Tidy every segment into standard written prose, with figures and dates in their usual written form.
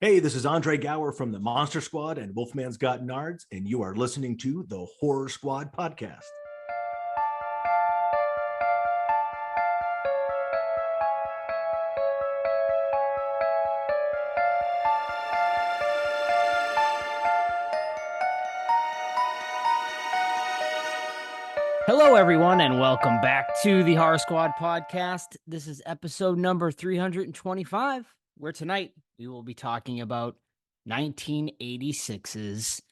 Hey, this is Andre Gower from the Monster Squad and Wolfman's Got Nards, and you are listening to the Horror Squad podcast. Hello, everyone, and welcome back to the Horror Squad podcast. This is episode number 325, where tonight we will be talking about 1986's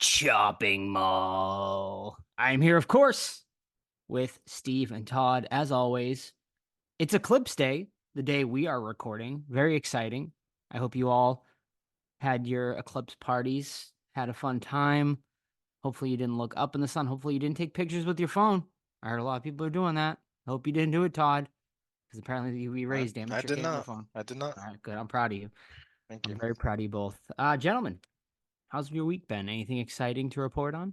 Chopping Mall. I'm here, of course, with Steve and Todd. As always, it's Eclipse Day, the day we are recording. Very exciting. I hope you all had your eclipse parties, had a fun time. Hopefully you didn't look up in the sun. Hopefully you didn't take pictures with your phone. I heard a lot of people are doing that. Hope you didn't do it, Todd, because apparently you erased I amateur did camera not. phone. I did not. All right, good. I'm proud of you. Thank I'm you. very proud of you both. Gentlemen, how's your week been? Anything exciting to report on?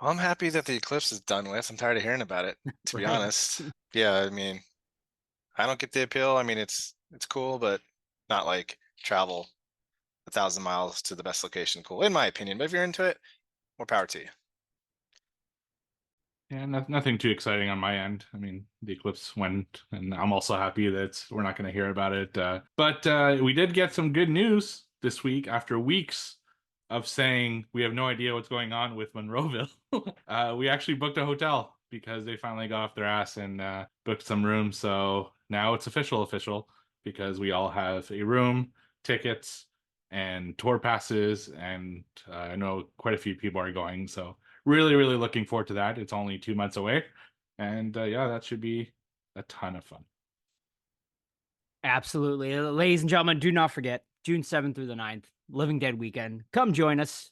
Well, I'm happy that the eclipse is done with. I'm tired of hearing about it, to be Right. honest. Yeah, I don't get the appeal. It's cool, but not like travel 1,000 miles to the best location. Cool, in my opinion. But if you're into it, more power to you. Yeah, nothing too exciting on my end. I mean, the eclipse went, and I'm also happy that we're not going to hear about it. But we did get some good news this week after weeks of saying we have no idea what's going on with Monroeville. We actually booked a hotel because they finally got off their ass and booked some rooms. So now it's official, because we all have a room, tickets, and tour passes, and I know quite a few people are going. So really looking forward to that. It's only 2 months away, and yeah, that should be a ton of fun. Absolutely. Ladies and gentlemen, do not forget June 7th through the 9th, Living Dead weekend. Come join us.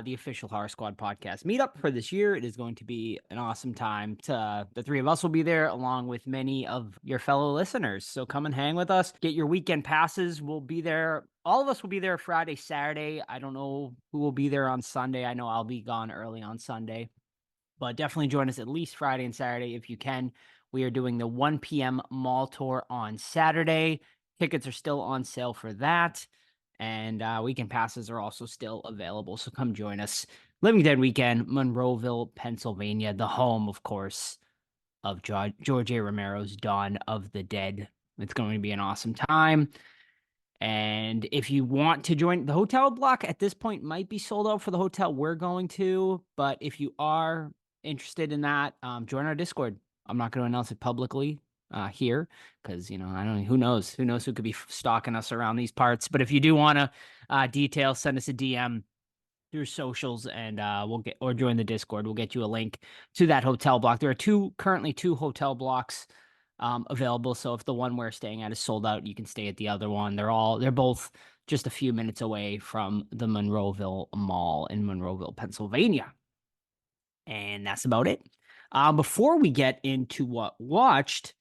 The official Horror Squad podcast meetup for this year. It is going to be an awesome time. The three of us will be there along with many of your fellow listeners. So come and hang with us. Get your weekend passes. We'll be there. All of us will be there Friday, Saturday. I don't know who will be there on Sunday. I know I'll be gone early on Sunday, but definitely join us at least Friday and Saturday if you can. We are doing the 1 p.m. mall tour on Saturday. Tickets are still on sale for that. And weekend passes are also still available. So come join us. Living Dead Weekend, Monroeville, Pennsylvania, the home, of course, of George A. Romero's Dawn of the Dead. It's going to be an awesome time. And if you want to join, the hotel block at this point might be sold out for the hotel we're going to. But if you are interested in that, join our Discord. I'm not going to announce it publicly here because, I don't know, who knows who could be stalking us around these parts. But if you do want to detail, send us a DM through socials and we'll get, or join the Discord. We'll get you a link to that hotel block. There are currently two hotel blocks available. So if the one we're staying at is sold out, you can stay at the other one. They're both just a few minutes away from the Monroeville Mall in Monroeville, Pennsylvania. And that's about it. Before we get into what watched,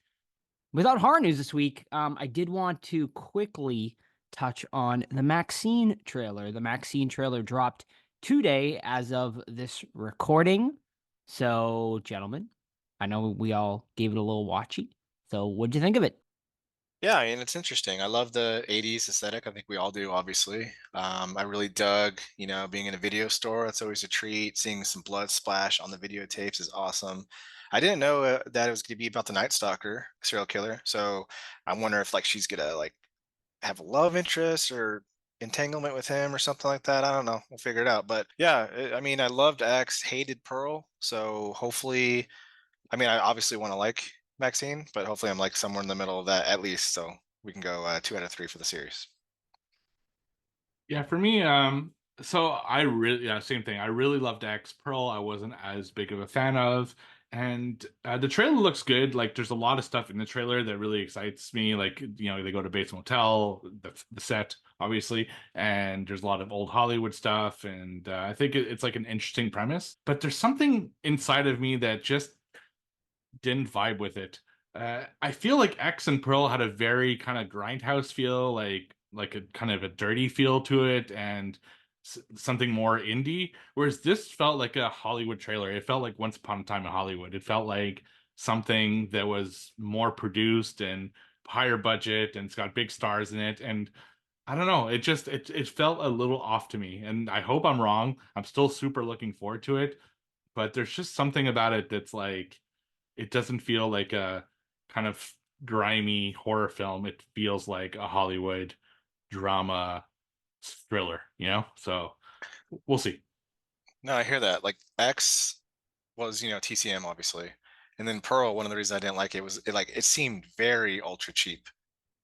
without horror news this week, I did want to quickly touch on the Maxine trailer. The Maxine trailer dropped today as of this recording. So, gentlemen, I know we all gave it a little watchy. So, what'd you think of it? Yeah, it's interesting. I love the 80s aesthetic. I think we all do, obviously. I really dug, being in a video store. That's always a treat. Seeing some blood splash on the videotapes is awesome. I didn't know that it was going to be about the Night Stalker serial killer. So I wonder if like she's gonna like have a love interest or entanglement with him or something like that. I don't know. We'll figure it out. But yeah, I loved X, hated Pearl. So hopefully, I obviously want to like Maxine, but hopefully I'm like somewhere in the middle of that at least. So we can go 2 out of 3 for the series. Yeah, for me, so I really, yeah, same thing. I really loved X Pearl. I wasn't as big of a fan of, and the trailer looks good. Like, there's a lot of stuff in the trailer that really excites me. Like, they go to Bates Motel, the set, obviously, and there's a lot of old Hollywood stuff, and I think it's like an interesting premise. But there's something inside of me that just didn't vibe with it. I feel like X and Pearl had a very kind of grindhouse feel, like a kind of a dirty feel to it, and something more indie. Whereas this felt like a Hollywood trailer. It felt like Once Upon a Time in Hollywood. It felt like something that was more produced and higher budget, and it's got big stars in it. And I don't know. It felt a little off to me, and I hope I'm wrong. I'm still super looking forward to it, but there's just something about it that's like it doesn't feel like a kind of grimy horror film. It feels like a Hollywood drama thriller, you know? So we'll see. No, I hear that. Like X was, TCM obviously. And then Pearl, one of the reasons I didn't like it was it seemed very ultra cheap.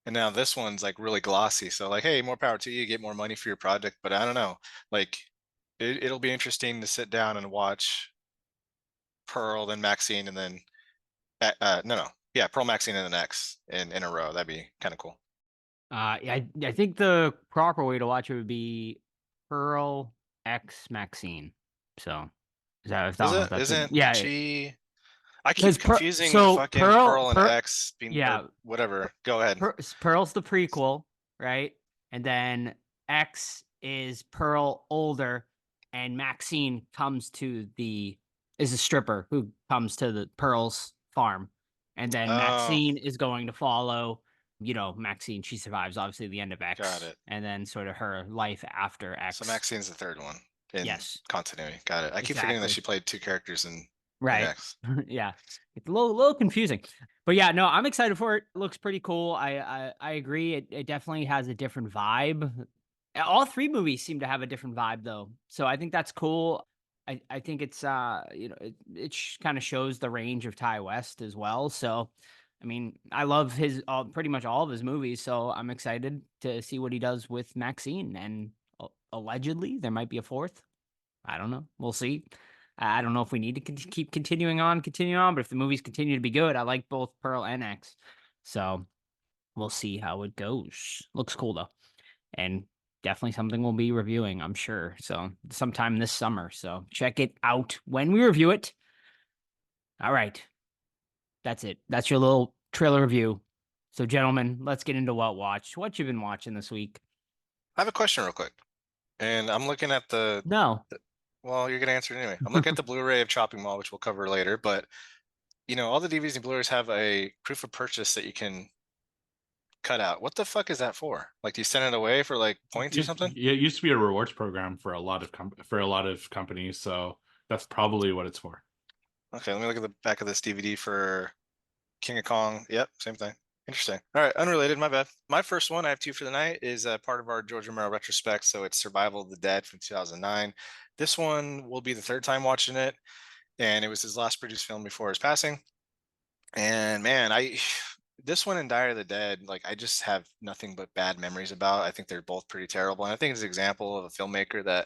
And now this one's like really glossy. So like, hey, more power to you, get more money for your project. But I don't know. Like it'll be interesting to sit down and watch Pearl, then Maxine, and then no. Yeah, Pearl, Maxine, and then X in a row. That'd be kind of cool. Yeah, I think the proper way to watch it would be Pearl X Maxine. So is that if I Is don't know if it? that's it. Isn't Yeah, she? I because keep confusing so fucking Pearl and X being yeah, or whatever. Go ahead. Pearl's the prequel, right? And then X is Pearl older, and Maxine is a stripper who comes to the Pearl's farm, and then Oh, Maxine is going to follow. Maxine, she survives obviously the end of got X, it. and then sort of her life after So X. Maxine's the third one in Yes, continuity. Got it. I keep forgetting that exactly. she played two characters in Right. X. Yeah. It's a little confusing. But yeah, no, I'm excited for it. It looks pretty cool. I agree. It definitely has a different vibe. All three movies seem to have a different vibe though. So I think that's cool. I think it's it kind of shows the range of Ty West as well. So I mean, I love his pretty much all of his movies, so I'm excited to see what he does with Maxine, and allegedly there might be a fourth. I don't know. We'll see. I don't know if we need to keep continuing on, but if the movies continue to be good, I like both Pearl and X. So we'll see how it goes. Looks cool though. And definitely something we'll be reviewing, I'm sure. So sometime this summer. So check it out when we review it. All right. That's it. That's your little trailer review. So gentlemen, let's get into what you've been watching this week. I have a question real quick. And I'm looking at No. well, you're gonna answer it anyway. I'm looking at the Blu-ray of Chopping Mall, which we'll cover later, but all the DVDs and Blu-rays have a proof of purchase that you can cut out. What the fuck is that for? Like, do you send it away for like points or something? Yeah, it used to be a rewards program for a lot of companies, so that's probably what it's for. Okay, let me look at the back of this DVD for King of Kong. Yep, same thing. Interesting. All right, unrelated, my bad. My first one, I have two for the night, is part of our George Romero retrospect. So it's Survival of the Dead from 2009. This one will be the third time watching it, and it was his last produced film before his passing. And man, this one and Die of the Dead, like I just have nothing but bad memories about. I think they're both pretty terrible, and I think it's an example of a filmmaker that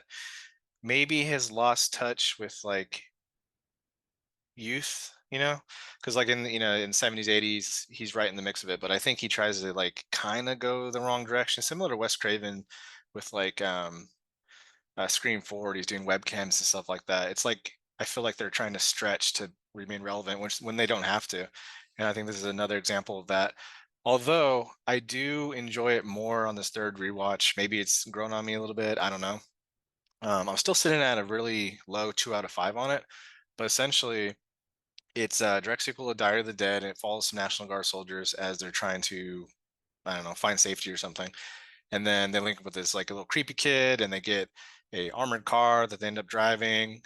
maybe has lost touch with like youth, because like in 70s 80s he's right in the mix of it, but I think he tries to like kind of go the wrong direction, similar to Wes Craven with like Scream Forward. He's doing webcams and stuff like that. It's like I feel like they're trying to stretch to remain relevant when they don't have to, and I think this is another example of that. Although I do enjoy it more on this third rewatch. Maybe it's grown on me a little bit, I don't know. I'm still sitting at a really low 2 out of 5 on it, but essentially it's a direct sequel to Diary of the Dead, and it follows some National Guard soldiers as they're trying to, I don't know, find safety or something. And then they link up with this like a little creepy kid, and they get a armored car that they end up driving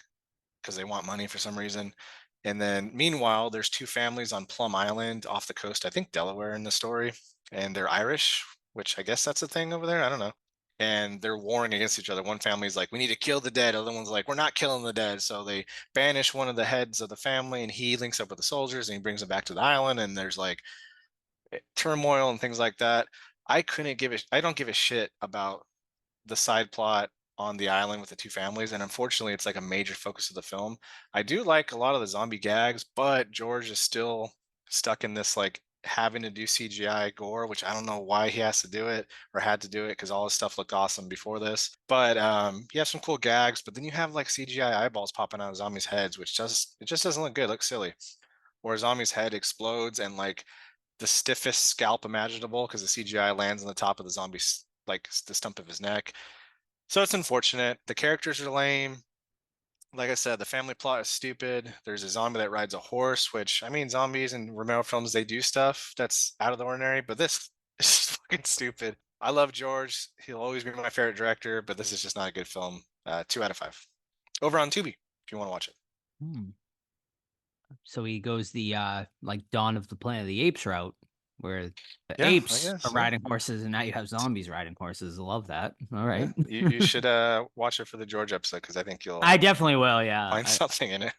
because they want money for some reason. And then meanwhile, there's two families on Plum Island off the coast, I think Delaware in the story, and they're Irish, which I guess that's a thing over there. I don't know. And they're warring against each other. One family's like, we need to kill the dead. Other one's like, we're not killing the dead. So they banish one of the heads of the family, and he links up with the soldiers and he brings them back to the island. And there's like turmoil and things like that. I don't give a shit about the side plot on the island with the two families, and unfortunately it's like a major focus of the film. I do like a lot of the zombie gags, but George is still stuck in this like having to do CGI gore, which I don't know why he has to do it or had to do it, because all his stuff looked awesome before this. But you have some cool gags, but then you have like CGI eyeballs popping out of zombies' heads, which just doesn't look good. It looks silly. Or a zombie's head explodes and like the stiffest scalp imaginable because the CGI lands on the top of the zombie's like the stump of his neck. So it's unfortunate. The characters are lame. Like I said, the family plot is stupid. There's a zombie that rides a horse, which I mean, zombies in Romero films, they do stuff that's out of the ordinary, but this is fucking stupid. I love George. He'll always be my favorite director, but this is just not a good film. 2 out of 5. Over on Tubi if you want to watch it. Hmm. So he goes the like Dawn of the Planet of the Apes route, where the Yeah, I apes guess, are yeah. riding horses, and now you have zombies riding horses. I love that. All Yeah, right. you should watch it for the George episode because I think you'll I definitely will. Yeah. find something in it.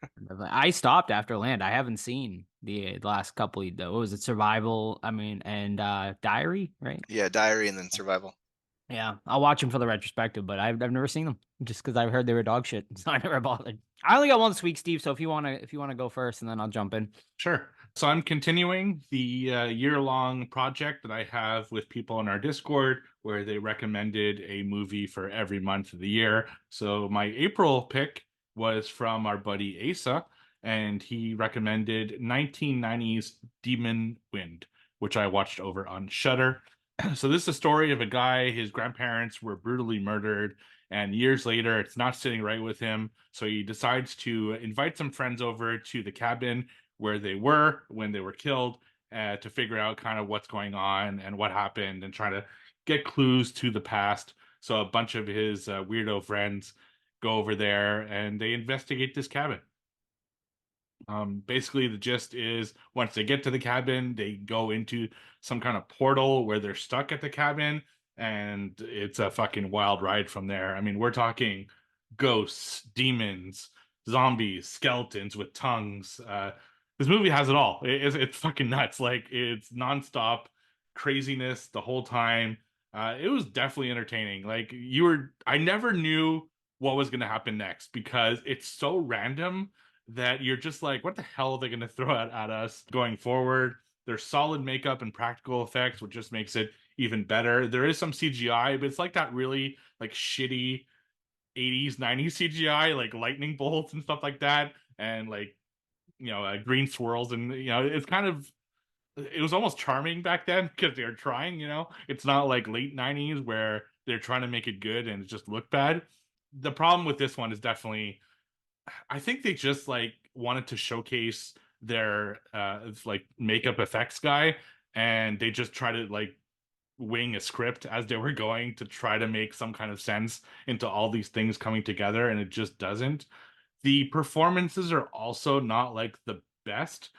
I stopped after Land. I haven't seen the last couple. What was it? Survival. I mean, and Diary, right? Yeah, Diary and then Survival. Yeah, I'll watch them for the retrospective, but I've never seen them just because I've heard they were dog shit, so I never bothered. I only got one this week, Steve. So if you wanna go first, and then I'll jump in. Sure. So I'm continuing the year-long project that I have with people in our Discord, where they recommended a movie for every month of the year. So my April pick was from our buddy Asa, and he recommended 1990's Demon Wind, which I watched over on Shudder. So this is a story of a guy, his grandparents were brutally murdered, and years later, it's not sitting right with him. So he decides to invite some friends over to the cabin where they were when they were killed, to figure out kind of what's going on and what happened and try to get clues to the past. So a bunch of his weirdo friends go over there and they investigate this cabin. Basically, the gist is once they get to the cabin, they go into some kind of portal where they're stuck at the cabin, and it's a fucking wild ride from there. I mean, we're talking ghosts, demons, zombies, skeletons with tongues. This movie has it all. It's fucking nuts. Like, it's nonstop craziness the whole time. It was definitely entertaining. Like, I never knew what was going to happen next because it's so random that you're just like, what the hell are they going to throw at us going forward? There's solid makeup and practical effects, which just makes it even better. There is some CGI, but it's like that really like shitty 80s, 90s CGI, like lightning bolts and stuff like that, and like, green swirls, and it's kind of, it was almost charming back then because they were trying. It's not like late 90s where they're trying to make it good and it just looked bad. The problem with this one is definitely, I think they just like wanted to showcase their like makeup effects guy, and they just try to like wing a script as they were going to try to make some kind of sense into all these things coming together, and it just doesn't. The performances are also not like the best,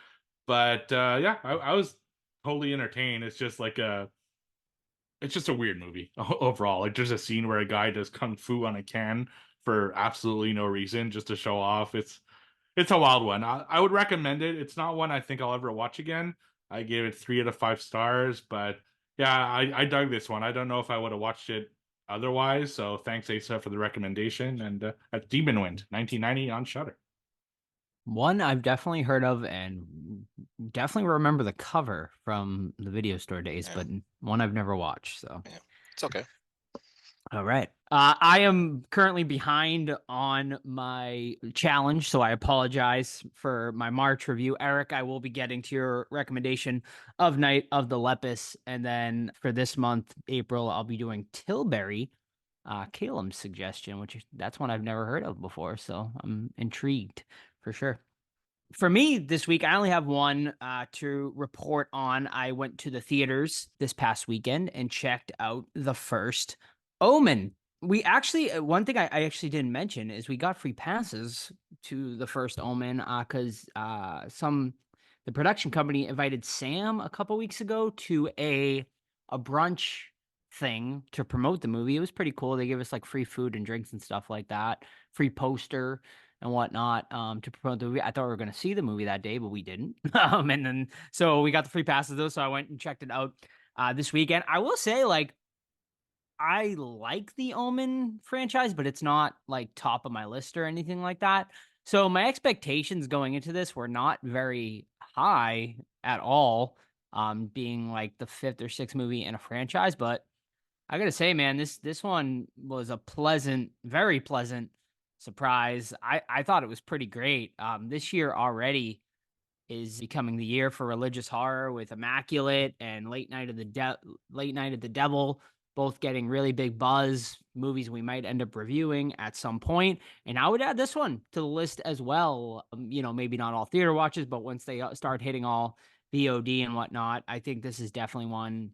but yeah, I was totally entertained. It's just a weird movie overall. Like, there's a scene where a guy does kung fu on a can for absolutely no reason, just to show off. It's a wild one. I would recommend it. It's not one I think I'll ever watch again. I gave it 3 out of 5 stars, but yeah, I dug this one. I don't know if I would have watched it otherwise. So thanks, Asa, for the recommendation. And that's Demon Wind, 1990 on Shudder. One I've definitely heard of and definitely remember the cover from the video store days, Yeah. but one I've never watched. So It's okay. all right. I am currently behind on my challenge, so I apologize for my March review. Eric, I will be getting to your recommendation of Night of the Lepus, and then for this month, April, I'll be doing Tilbury, Caleb's suggestion, that's one I've never heard of before, so I'm intrigued for sure. For me this week, I only have one to report on. I went to the theaters this past weekend and checked out the first Omen. We actually, one thing I actually didn't mention is we got free passes to the first Omen because the production company invited Sam a couple weeks ago to a brunch thing to promote the movie. It was pretty cool. They gave us like free food and drinks and stuff like that, free poster and whatnot to promote the movie. I thought we were going to see the movie that day, but we didn't. And then so we got the free passes though, so I went and checked it out this weekend. I will say, like, I like the Omen franchise, but it's not like top of my list or anything like that. So my expectations going into this were not very high at all, being like the 5th or 6th movie in a franchise. But I gotta say, man, this one was a very pleasant surprise. I thought it was pretty great. This year already is becoming the year for religious horror with Immaculate and Late Night at the Devil, both getting really big buzz, movies we might end up reviewing at some point. And I would add this one to the list as well. Maybe not all theater watches, but once they start hitting all VOD and whatnot, I think this is definitely one.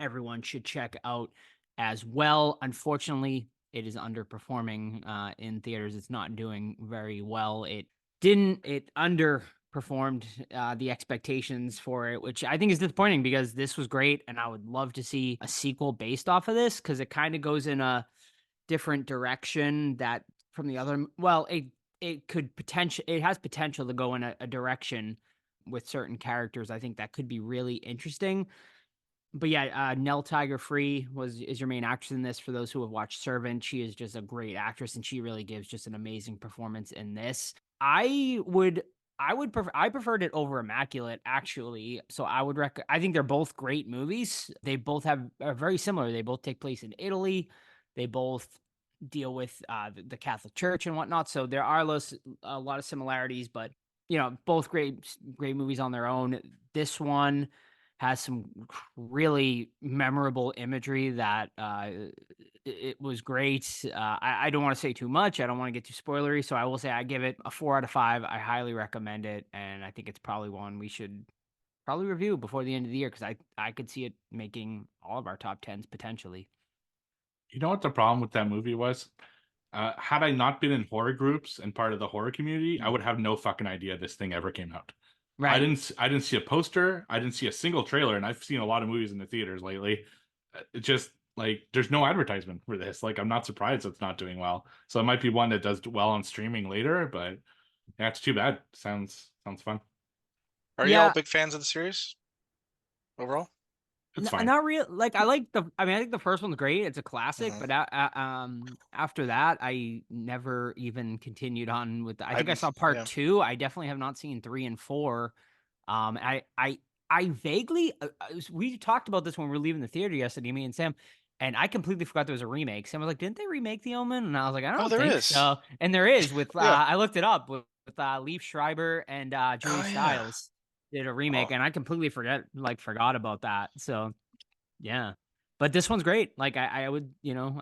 everyone should check out as well. Unfortunately, it is underperforming in theaters. It's not doing very well. It underperformed the expectations for it, which I think is disappointing because this was great and I would love to see a sequel based off of this because it kind of goes in a different direction that from the other. Well, it has potential to go in a direction with certain characters. I think that could be really interesting. But yeah, Nell Tiger Free is your main actress in this. For those who have watched Servant, she is just a great actress, and she really gives just an amazing performance in this. I preferred it over Immaculate actually. So I think they're both great movies. They both are very similar. They both take place in Italy. They both deal with the Catholic Church and whatnot. So there are a lot of similarities, but both great movies on their own. This one has some really memorable imagery that it was great. I don't want to say too much. I don't want to get too spoilery. So I will say I give it a 4 out of 5. I highly recommend it. And I think it's probably one we should probably review before the end of the year because I could see it making all of our top 10s potentially. You know what the problem with that movie was? Had I not been in horror groups and part of the horror community, I would have no fucking idea this thing ever came out. Right. I didn't see a poster. I didn't see a single trailer, and I've seen a lot of movies in the theaters lately. It just like there's no advertisement for this. Like I'm not surprised it's not doing well. So it might be one that does well on streaming later, but yeah, it's too bad. Sounds fun. Are Yeah. y'all big fans of the series overall? It's fine. Not real. Like I think the first one's great. It's a classic, but after that, I never even continued on with. I think I saw part 2. I definitely have not seen 3 and 4. I vaguely we talked about this when we were leaving the theater yesterday, me and Sam, and I completely forgot there was a remake. Sam was like, "Didn't they remake The Omen?" And I was like, "I don't there think is. so." And there is with Yeah. I looked it up with Liev Schreiber and Julie Oh, yeah. Stiles did a remake, Oh. and I completely forgot about that. So yeah, but this one's great. Like I would,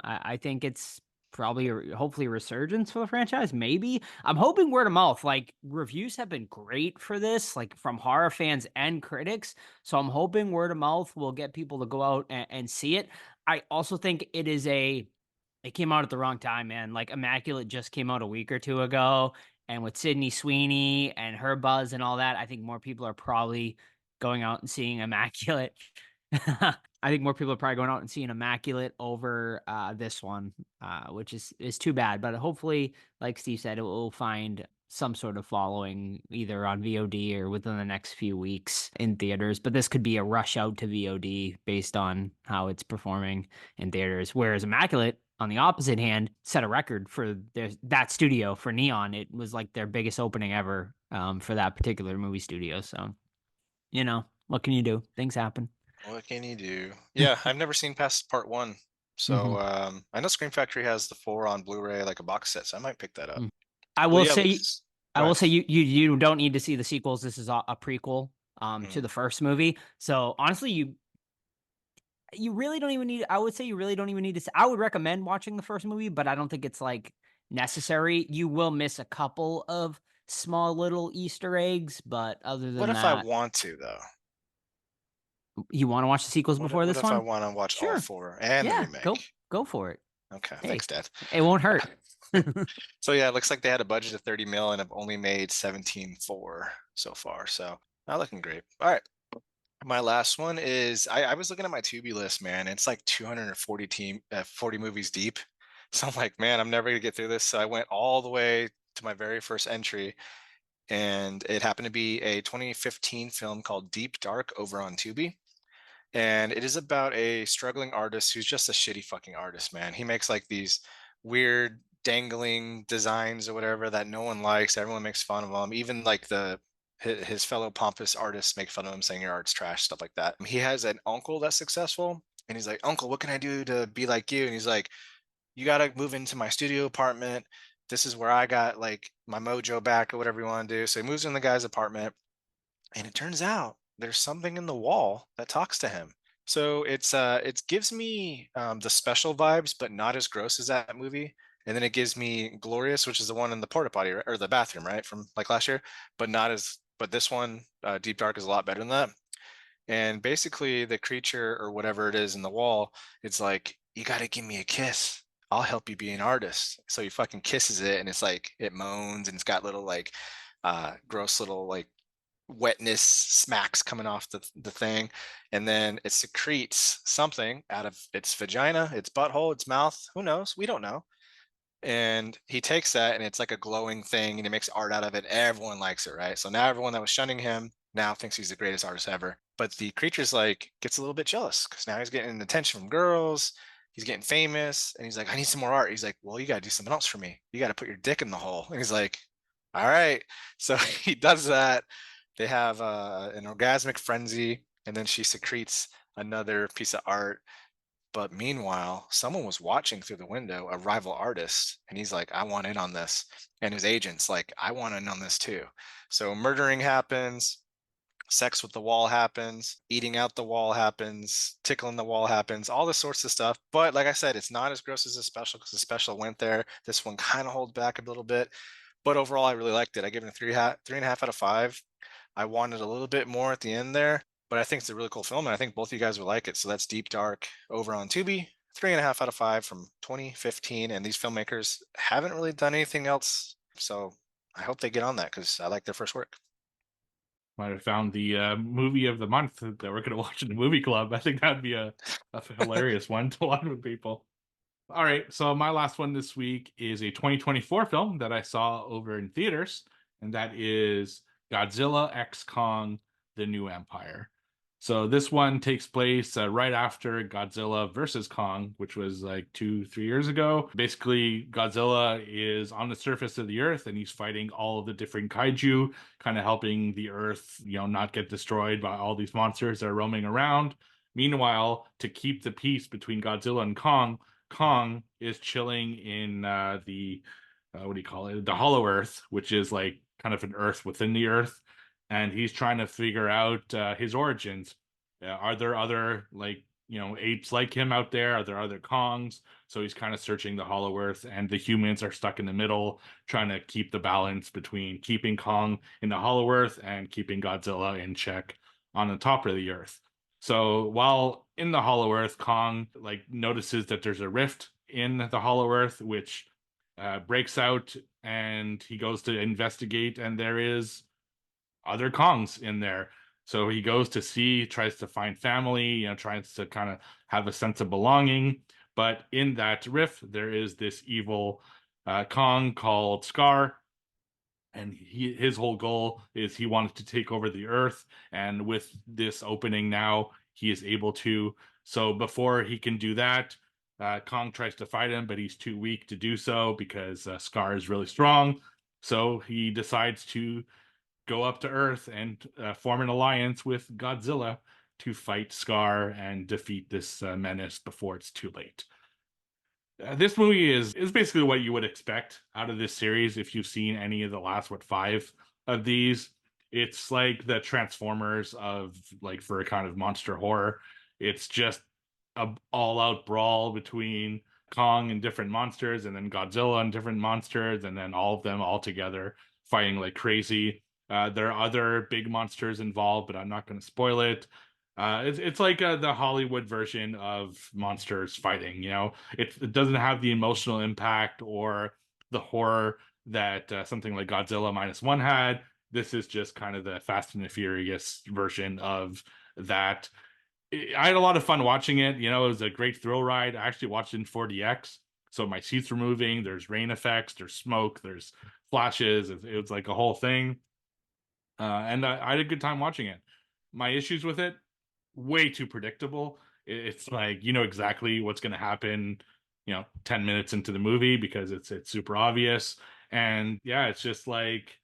I think it's probably hopefully a resurgence for the franchise. Maybe I'm hoping word of mouth. Like reviews have been great for this, like from horror fans and critics. So I'm hoping word of mouth will get people to go out and see it. I also think it came out at the wrong time, man. Like Immaculate just came out a week or two ago. And with Sydney Sweeney and her buzz and all that, I think more people are probably going out and seeing Immaculate. I think more people are probably going out and seeing Immaculate over this one, which is too bad. But hopefully, like Steve said, it will find some sort of following either on VOD or within the next few weeks in theaters. But this could be a rush out to VOD based on how it's performing in theaters. Whereas Immaculate, on the opposite hand, set a record for that studio for Neon. It was like their biggest opening ever for that particular movie studio. So, what can you do? Things happen. What can you do? Yeah, I've never seen past part 1. So I know Scream Factory has the 4 on Blu-ray, like a box set, so I might pick that up. I Well, will yeah, say let's- I go will ahead. say you don't need to see the sequels. This is a prequel to the first movie. So honestly, you really don't even need. I would say you really don't even need to. I would recommend watching the first movie, but I don't think it's like necessary. You will miss a couple of small little Easter eggs, but other than What if that, I want to though? you want to watch the sequels before What this if I one? want to watch all Sure. 4 and the Yeah, remake? go for it. Okay, Hey, thanks, Dad. It won't hurt. So yeah, it looks like they had a budget of 30 mil and have only made 17.4 so far. So not looking great. All right. My last one is I was looking at my Tubi list, man. It's like 240 40 movies deep. So I'm like, man, I'm never gonna get through this. So I went all the way to my very first entry, and it happened to be a 2015 film called Deep Dark over on Tubi. And it is about a struggling artist who's just a shitty fucking artist, man. He makes like these weird dangling designs or whatever that no one likes. Everyone makes fun of him. Even like his fellow pompous artists make fun of him, saying your art's trash, stuff like that. He has an uncle that's successful, and he's like, "Uncle, what can I do to be like you?" And he's like, "You gotta move into my studio apartment. This is where I got like my mojo back, or whatever you want to do." So he moves in the guy's apartment, and it turns out there's something in the wall that talks to him. So it gives me the special vibes, but not as gross as that movie. And then it gives me Glorious, which is the one in the porta potty, right? Or the bathroom, right, from like last year, but not as. But this one, Deep Dark, is a lot better than that. And basically, the creature or whatever it is in the wall, it's like, you got to give me a kiss. I'll help you be an artist. So he fucking kisses it, and it's like it moans, and it's got little like gross little like wetness smacks coming off the thing, and then it secretes something out of its vagina, its butthole, its mouth. Who knows? We don't know. And he takes that, and it's like a glowing thing, and he makes art out of it. Everyone likes it, right? So now everyone that was shunning him now thinks he's the greatest artist ever. But the creature's like gets a little bit jealous because now he's getting attention from girls. He's getting famous, and he's like, I need some more art. He's like, well, you gotta do something else for me. You gotta put your dick in the hole. And he's like, all right. So he does that. They have an orgasmic frenzy, and then she secretes another piece of art. But meanwhile, someone was watching through the window, a rival artist, and he's like, I want in on this. And his agent's like, I want in on this too. So murdering happens, sex with the wall happens, eating out the wall happens, tickling the wall happens, all this sorts of stuff. But like I said, it's not as gross as the special because the special went there. This one kind of holds back a little bit. But overall, I really liked it. I give it a 3.5 out of 5. I wanted a little bit more at the end there, but I think it's a really cool film, and I think both of you guys would like it. So that's Deep Dark over on Tubi. 3.5 out of 5 from 2015, and these filmmakers haven't really done anything else, so I hope they get on that because I like their first work. Might have found the movie of the month that we're going to watch in the movie club. I think that'd be a hilarious one to watch with people. All right, so my last one this week is a 2024 film that I saw over in theaters, and that is Godzilla X Kong: The New Empire. So this one takes place right after Godzilla versus Kong, which was like 2-3 years ago. Basically, Godzilla is on the surface of the Earth, and he's fighting all of the different kaiju, kind of helping the Earth, not get destroyed by all these monsters that are roaming around. Meanwhile, to keep the peace between Godzilla and Kong is chilling in the what do you call it? The Hollow Earth, which is like kind of an Earth within the Earth, and he's trying to figure out his origins. Are there other apes like him out there? Are there other Kongs? So he's kind of searching the Hollow Earth, and the humans are stuck in the middle, trying to keep the balance between keeping Kong in the Hollow Earth and keeping Godzilla in check on the top of the Earth. So while in the Hollow Earth, Kong notices that there's a rift in the Hollow Earth, which breaks out, and he goes to investigate, and there is other Kongs in there. So he goes to see, tries to find family, tries to kind of have a sense of belonging. But in that rift, there is this evil Kong called Scar, and his whole goal is he wanted to take over the Earth. And with this opening now, he is able to. So before he can do that, Kong tries to fight him, but he's too weak to do so because Scar is really strong. So he decides to go up to Earth and form an alliance with Godzilla to fight Scar and defeat this menace before it's too late. This movie is basically what you would expect out of this series if you've seen any of the last 5 of these. It's like the Transformers of for a kind of monster horror. It's just a all-out brawl between Kong and different monsters, and then Godzilla and different monsters, and then all of them all together fighting like crazy. There are other big monsters involved, but I'm not going to spoil it. It's like the Hollywood version of monsters fighting. It doesn't have the emotional impact or the horror that something like Godzilla -1 had. This is just kind of the Fast and the Furious version of that. I had a lot of fun watching it. It was a great thrill ride. I actually watched it in 4DX, so my seats were moving. There's rain effects, there's smoke, there's flashes. It was like a whole thing. And I had a good time watching it. My issues with it, way too predictable. It's like exactly what's going to happen 10 minutes into the movie because it's super obvious. And yeah, it's just like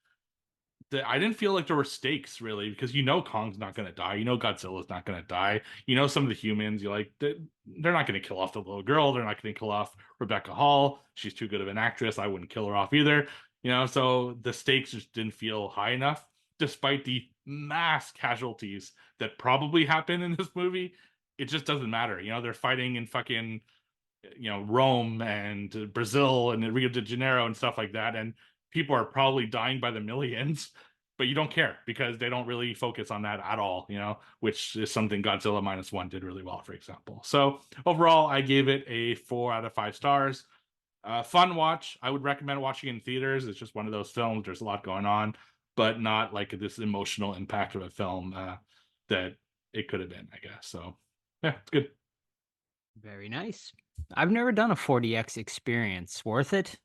I didn't feel like there were stakes really, because Kong's not going to die, Godzilla's not going to die, some of the humans, they're not going to kill off the little girl, they're not going to kill off Rebecca Hall, she's too good of an actress, I wouldn't kill her off either. So the stakes just didn't feel high enough, despite the mass casualties that probably happen in this movie. It just doesn't matter. They're fighting in fucking Rome and Brazil and Rio de Janeiro and stuff like that, and people are probably dying by the millions. but you don't care because they don't really focus on that at all, which is something Godzilla -1 did really well, for example. So overall, I gave it a 4 out of 5 stars. Fun watch. I would recommend watching in theaters. It's just one of those films. There's a lot going on, but not like this emotional impact of a film that it could have been, I guess. So yeah, it's good. Very nice. I've never done a 4DX experience. Worth it?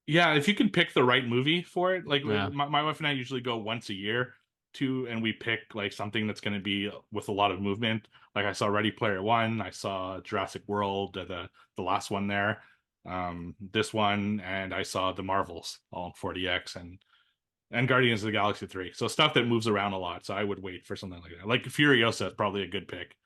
Yeah, if you can pick the right movie for it, like Yeah. my wife and I usually go once a year and we pick like something that's going to be with a lot of movement. Like I saw Ready Player One, I saw Jurassic World, the last one there, this one, and I saw the Marvels all in 4DX and Guardians of the Galaxy 3. So stuff that moves around a lot. So I would wait for something like that. Like Furiosa is probably a good pick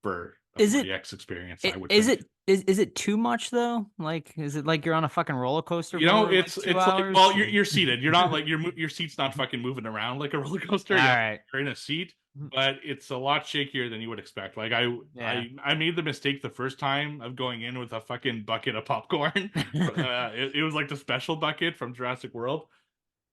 for a Is it- 4DX experience. I would Is think. is it too much though? Like, is it like you're on a fucking roller coaster? For like It's 2 like, hours? well, you're seated. You're not like your seat's not fucking moving around like a roller coaster. All You're, right. you're in a seat, Mhm. but it's a lot shakier than you would expect. Like Yeah. I made the mistake the first time of going in with a fucking bucket of popcorn. It was like the special bucket from Jurassic World.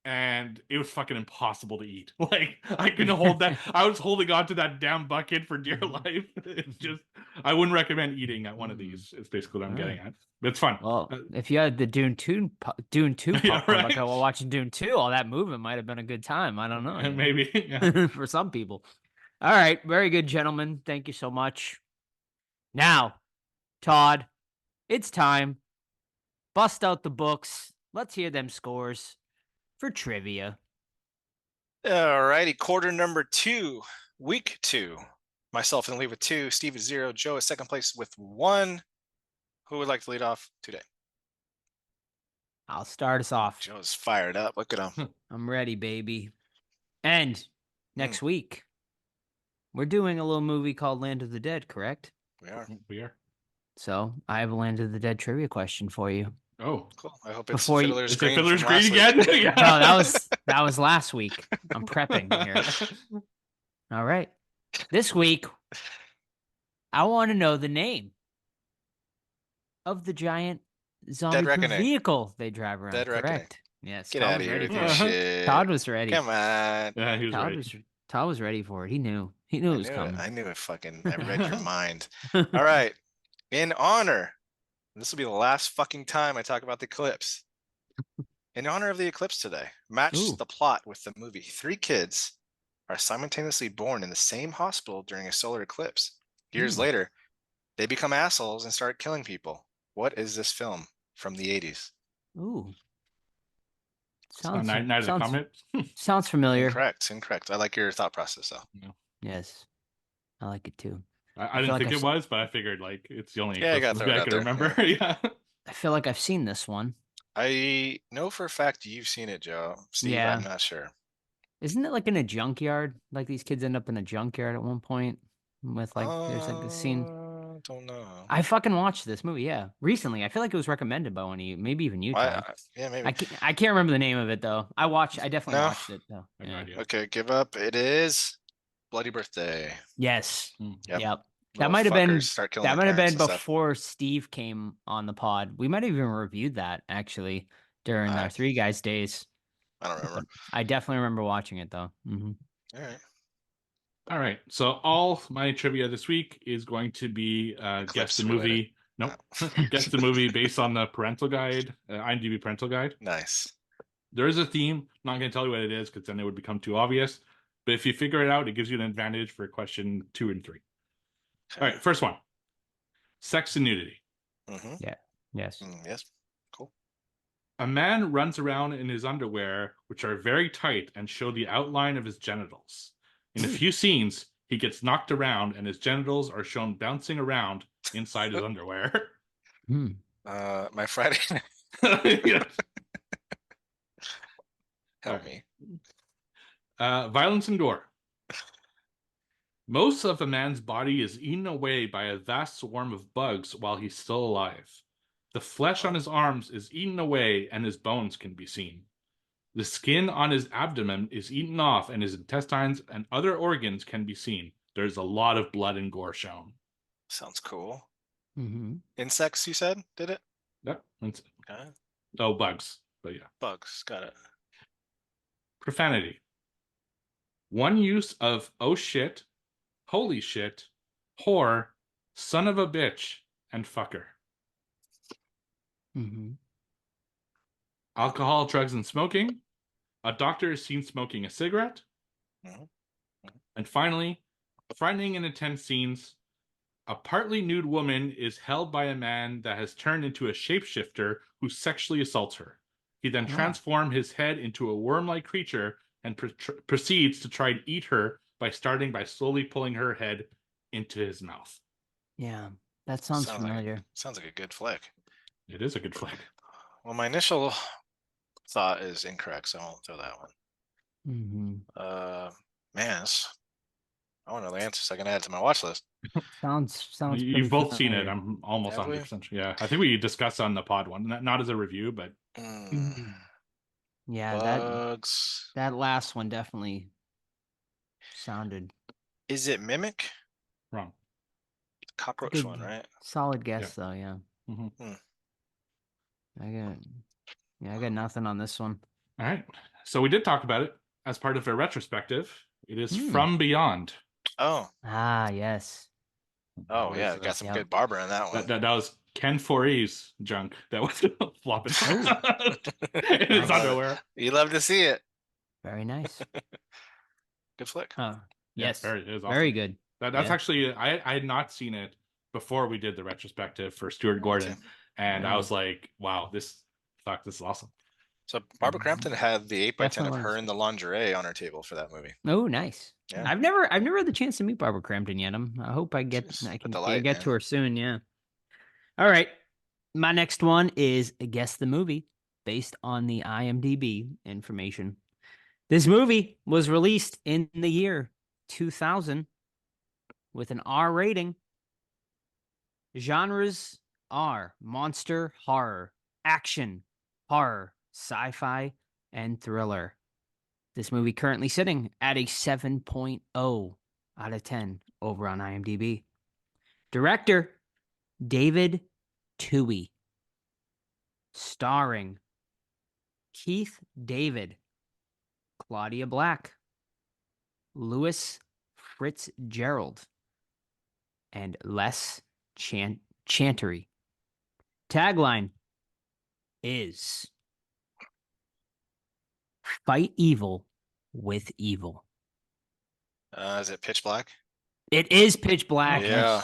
And it was fucking impossible to eat. Like I couldn't hold that. I was holding on to that damn bucket for dear life. It's just I wouldn't recommend eating at one of these. It's basically what I'm getting at. It's fun. Well, if you had the Dune 2 popcorn Yeah, right. bucket while watching Dune 2, all that movement might have been a good time. I don't know. you know. Maybe. Yeah. For some people. All right. Very good, gentlemen. Thank you so much. Now, Todd, it's time. Bust out the books. Let's hear them scores for trivia. All righty, quarter number 2, week 2. Myself in the lead with 2, Steve is 0, Joe is second place with 1. Who would like to lead off today? I'll start us off. Joe's fired up. Look at him. I'm ready, baby. And Hmm. next week, we're doing a little movie called Land of the Dead, correct? We are. We are. So I have a Land of the Dead trivia question for you. Oh, Cool. I hope it's Before you- Fiddler's is it Green. Fiddler's from Green last week. again? Yeah. No, that was last week. I'm prepping here. All right. This week, I want to know the name of the giant zombie Reckoning. vehicle they drive around. Dead Reckoning. Correct. Yes. Get Todd out of was here ready with for your it. shit. Todd was ready. Come on. Yeah, he was Todd right. Todd was ready for it. He knew. He knew it was I coming. knew it fucking. I read your mind. All right. In honor, this will be the last fucking time I talk about the eclipse. In honor of the eclipse today, match Ooh. the plot with the movie. 3 kids are simultaneously born in the same hospital during a solar eclipse. Years later, they become assholes and start killing people. What is this film from the 80s? Ooh. Night of the Comet. Sounds familiar. Incorrect. I like your thought process though. Yes. I like it too. I didn't feel think like it was, but I figured like it's the only Yeah, I gotta eclipse throw it movie I out could there. remember. Yeah. I feel like I've seen this one. I know for a fact you've seen it, Joe. Steve, Yeah. I'm not sure. Isn't it like in a junkyard? Like these kids end up in a junkyard at one point with like there's like a scene. Don't know. I fucking watched this movie, yeah, recently. I feel like it was recommended by one of you, maybe even you. Todd. Yeah, maybe. I can't remember the name of it though. I definitely No. watched it though. I have no Yeah. idea. Okay, give up. It is Bloody Birthday. Yes. Yep. Yep. That Little might have been fuckers start killing that their might have been parents and stuff. before Steve came on the pod. We might have even reviewed that actually during our 3 guys days. I don't remember. I definitely remember watching it though. Mm-hmm. All right. All right. So all my trivia this week is going to be guess the Eclipse movie. Nope. Guess the movie based on the parental guide, IMDb parental guide. Nice. There is a theme. I'm not going to tell you what it is because then it would become too obvious. But if you figure it out, it gives you an advantage for question 2 and 3. All right. First one. Sex and nudity. Mm-hmm. Yes. Yes. Cool. A man runs around in his underwear, which are very tight and show the outline of his genitals. In a few scenes, he gets knocked around and his genitals are shown bouncing around inside his underwear. Hmm. My Friday. Yeah. Help Alright. me. Violence and gore. Most of a man's body is eaten away by a vast swarm of bugs while he's still alive. The flesh on his arms is eaten away and his bones can be seen. The skin on his abdomen is eaten off and his intestines and other organs can be seen. There's a lot of blood and gore shown. Sounds cool. Mm-hmm. Insects, you said? Did it? Yep. Okay. Oh, bugs. But yeah. Bugs. Got it. profanity. One use of oh shit, holy shit, whore, son of a bitch, and fucker. Mm-hmm. Alcohol, drugs, and smoking. A doctor is seen smoking a cigarette. Mhm. And finally, frightening and intense scenes. A partly nude woman is held by a man that has turned into a shapeshifter who sexually assaults her. He then Oh. transforms his head into a worm-like creature and proceeds to try and eat her by starting by slowly pulling her head into his mouth. Yeah, that sounds familiar. Sounds like a good flick. It is a good flick. Well, my initial thought is incorrect, so I won't throw that one. Mm-hmm. Man, I want to know the answer so I can add it to my watch list. Sounds pretty You've both seen it. familiar. I'm almost Have we? 100% sure. Yeah, I think we discussed on the pod one, not as a review, but Mm, Yeah, bugs. that last one definitely sounded Is it Mimic? wrong. Cockroach good. one, right? Solid guess though, yeah. Mm-hmm. I got nothing on this one. All right. So we did talk about it as part of a retrospective. It is Hmm. From Beyond. Oh, Ah, yes. oh That yeah, was, got some Yep. good Barbara in that one. that was Ken Foree's junk that was flopping Oh. in his underwear. You love to see it. Very nice. Good flick. Oh, Yeah, yes. it was Very awesome. good. That's Yeah. actually I had not seen it before we did the retrospective for Stuart Gordon, and I Yeah. was like, wow, this is awesome. So Barbara Crampton had the 8x10 of Definitely her was. in the lingerie on her table for that movie. Oh, nice. Yeah. I've never had the chance to meet Barbara Crampton yet. I hope I She's can a delight, get man. to her soon. Yeah. All right. My next one is Guess the Movie, based on the IMDb information. This movie was released in the year 2000 with an R rating. Genres are monster, horror, action, horror, sci-fi, and thriller. This movie currently sitting at a 7.0 out of 10 over on IMDb. Director, David Toohey. Starring Keith David, Claudia Black, Louis Fitzgerald, and Les Chantery. Tagline is Fight evil with evil. Is it Pitch Black? It is Pitch Black. Yeah.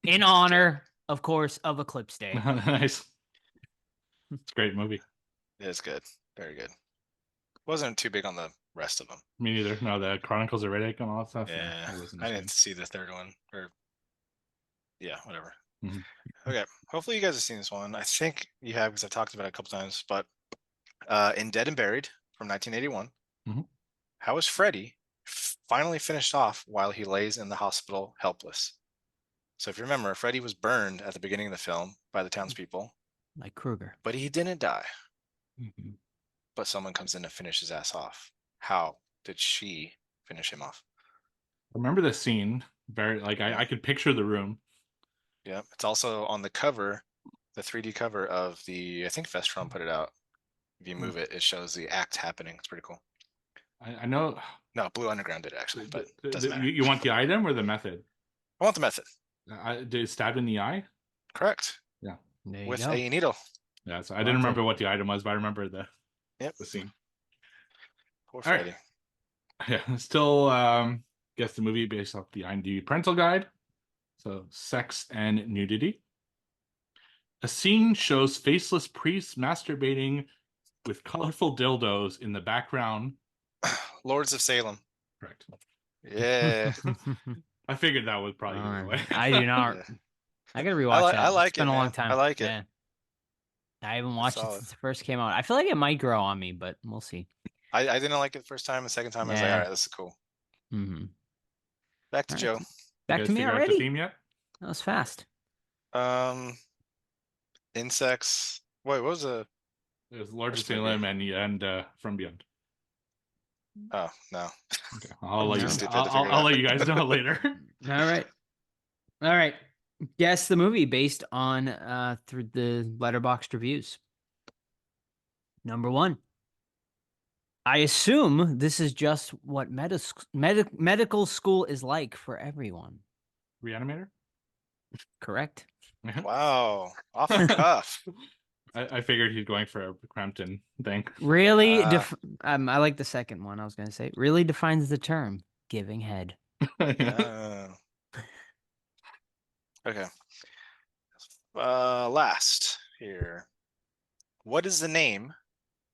In honor, of course, of Eclipse Day. Nice. It's a great movie. It's good. Very good. Wasn't too big on the rest of them. Me neither. No, the Chronicles of Riddick and all that stuff. Yeah. it wasn't I as didn't good. see the third one. Or yeah, whatever. Mhm. Okay. Hopefully you guys have seen this one. I think you have because I've talked about it a couple times. But in Dead and Buried from 1981, Mhm. how is Freddy finally finished off while he lays in the hospital helpless? So if you remember, Freddy was burned at the beginning of the film by the townspeople, Like Krueger. but he didn't die. Mhm. But someone comes in to finish his ass off. How did she finish him off? I remember the scene very like I could picture the room. Yeah, it's also on the cover, the 3D cover of I think Vestron put it out. If you move it, it shows the act happening. It's pretty cool. I know. No, Blue Underground did actually, but it doesn't matter. You want the item or the method? I want the method. Did it stab in the eye? Correct. There you With go. a needle. Yeah, so I didn't remember what the item was, but I remember the scene. Poor All right. Freddy. Yeah, still guess the movie based off the IMDb parental guide. So sex and nudity. A scene shows faceless priests masturbating with colorful dildos in the background. Lords of Salem. Correct. Yeah. I figured that was probably give it away. I do not. Yeah. I gotta rewatch that. I like It's been it, a long man. time. I like it. Yeah. I haven't watched it solid. since it first came out. I feel like it might grow on me, but we'll see. I didn't like it the first time. The second time, I was like, Yeah. all right, this is cool. Mm-hmm. Back to All Joe. right. You Back guys to me figure out the already. theme yet? That was fast. Insects. Wait, what was the? It was Lords of First movie. Salem and From Beyond. Oh no. Okay, I'll let Too you. stupid to figure it I'll out. let you guys know later. All right. Guess the movie based on through the Letterboxd reviews. Number 1. I assume this is just what medical school is like for everyone. Reanimator. Correct? Wow, off the cuff. I figured he's going for a Crampton thing. Really? Ah. I like the second one. I was going to say really defines the term giving head. Ah. Okay. Last here. What is the name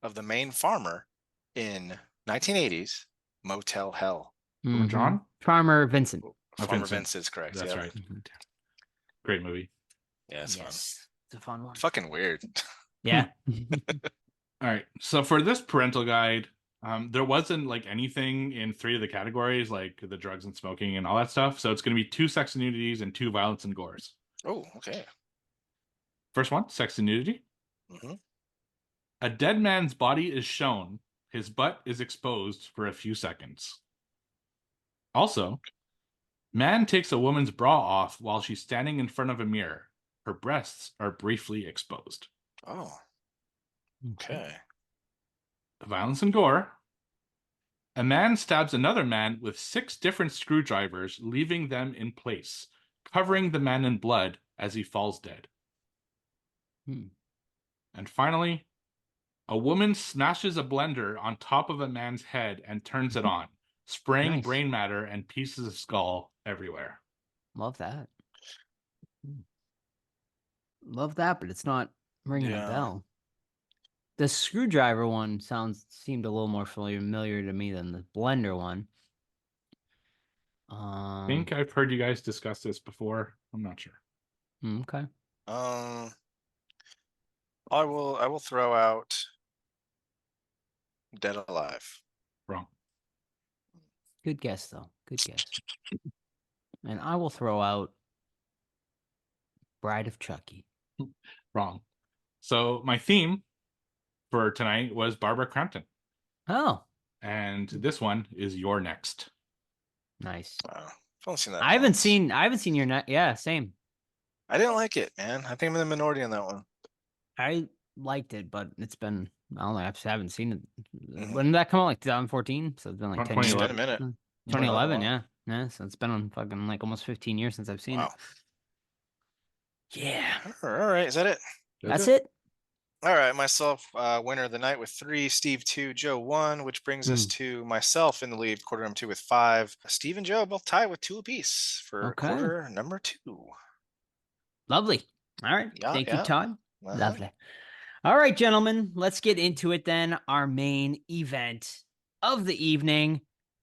of the main farmer in 1980s Motel Hell? Mhm. John? Farmer Vincent. Farmer Vincent. Vince is correct. That's Yep. right. Mhm. Great movie. Yeah, it's fun. Yes, it's a fun one. Fucking weird. Yeah. All right. So for this parental guide, there wasn't like anything in 3 of the categories, like the drugs and smoking and all that stuff. So it's going to be 2 sex and nudities and 2 violence and gores. Oh, okay. First one, sex and nudity. Mhm. A dead man's body is shown. His butt is exposed for a few seconds. Also, man takes a woman's bra off while she's standing in front of a mirror. Her breasts are briefly exposed. Oh, okay. Violence and gore. A man stabs another man with 6 different screwdrivers, leaving them in place, covering the man in blood as he falls dead. Hmm. And finally, a woman smashes a blender on top of a man's head and turns it on, spraying Nice. brain matter and pieces of skull everywhere. Love that. Love that, but it's not ringing a Yeah. bell. The screwdriver one seemed a little more familiar to me than the blender one. I think I've heard you guys discuss this before. I'm not sure. Okay. I will throw out Dead Alive. Wrong. Good guess though. Good guess. And I will throw out Bride of Chucky. Wrong. So my theme for tonight was Barbara Crampton. Oh, And this one is You're Next. nice. Wow. I've only seen that I once. haven't seen your net. Yeah, same. I didn't like it, man. I think I'm in the minority on that one. I liked it, but it's been I don't know. I haven't seen it. Mhm. When did that come out? Like 2014. So it's been like 10 years. It's been a minute. 2011. Wow. Yeah. Yeah. So it's been on fucking like almost 15 years since I've seen Wow. it. Yeah. All right. Is that it? That's it. All right. Myself, winner of the night with 3, Steve 2, Joe 1, which brings us to myself in the lead, quarter number 2 with 5. Steve and Joe both tied with 2 apiece for Okay. quarter number 2. Lovely. All right. Yeah, Thank yeah. you, Todd. Uh-huh. Lovely. All right, gentlemen, let's get into it then. Our main event of the evening.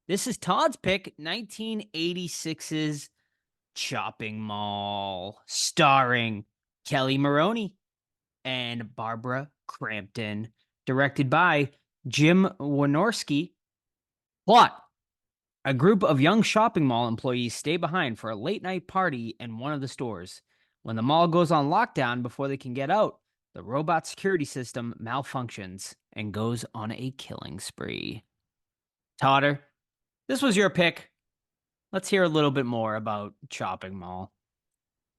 This is Todd's pick, 1986's Chopping Mall, starring Kelly Maroney and Barbara Crampton, directed by Jim Wynorski. Plot: a group of young shopping mall employees stay behind for a late night party in one of the stores. When the mall goes on lockdown before they can get out, the robot security system malfunctions and goes on a killing spree. Totter, this was your pick. Let's hear a little bit more about Chopping Mall.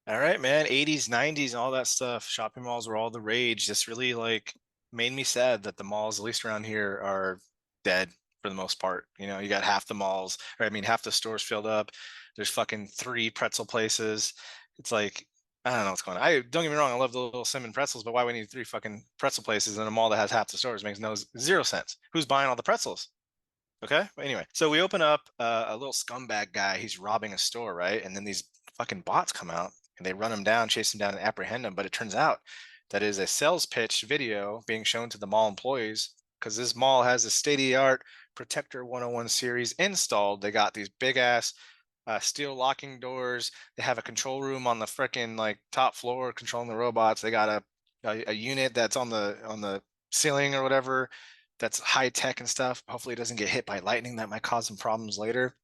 All right, man. 80s, 90s, and all that stuff. Shopping malls were all the rage. This really like made me sad that the malls, at least around here, are dead for the most part. You know, you got half the malls, or I mean, half the stores filled up. There's fucking 3 pretzel places. It's like, I don't know what's going on. Don't get me wrong, I love the little cinnamon pretzels, but why we need 3 fucking pretzel places in a mall that has half the stores? Makes zero sense. Who's buying all the pretzels? Okay. But anyway, so we open up a little scumbag guy. He's robbing a store, right? And then these fucking bots come out and they run him down, chase him down, and apprehend him. But it turns out that is a sales pitch video being shown to the mall employees because this mall has a state-of-the-art Protector 101 series installed. They got these big ass steel locking doors. They have a control room on the freaking like top floor controlling the robots. They got a unit that's on the ceiling or whatever that's high tech and stuff. Hopefully it doesn't get hit by lightning. That might cause some problems later.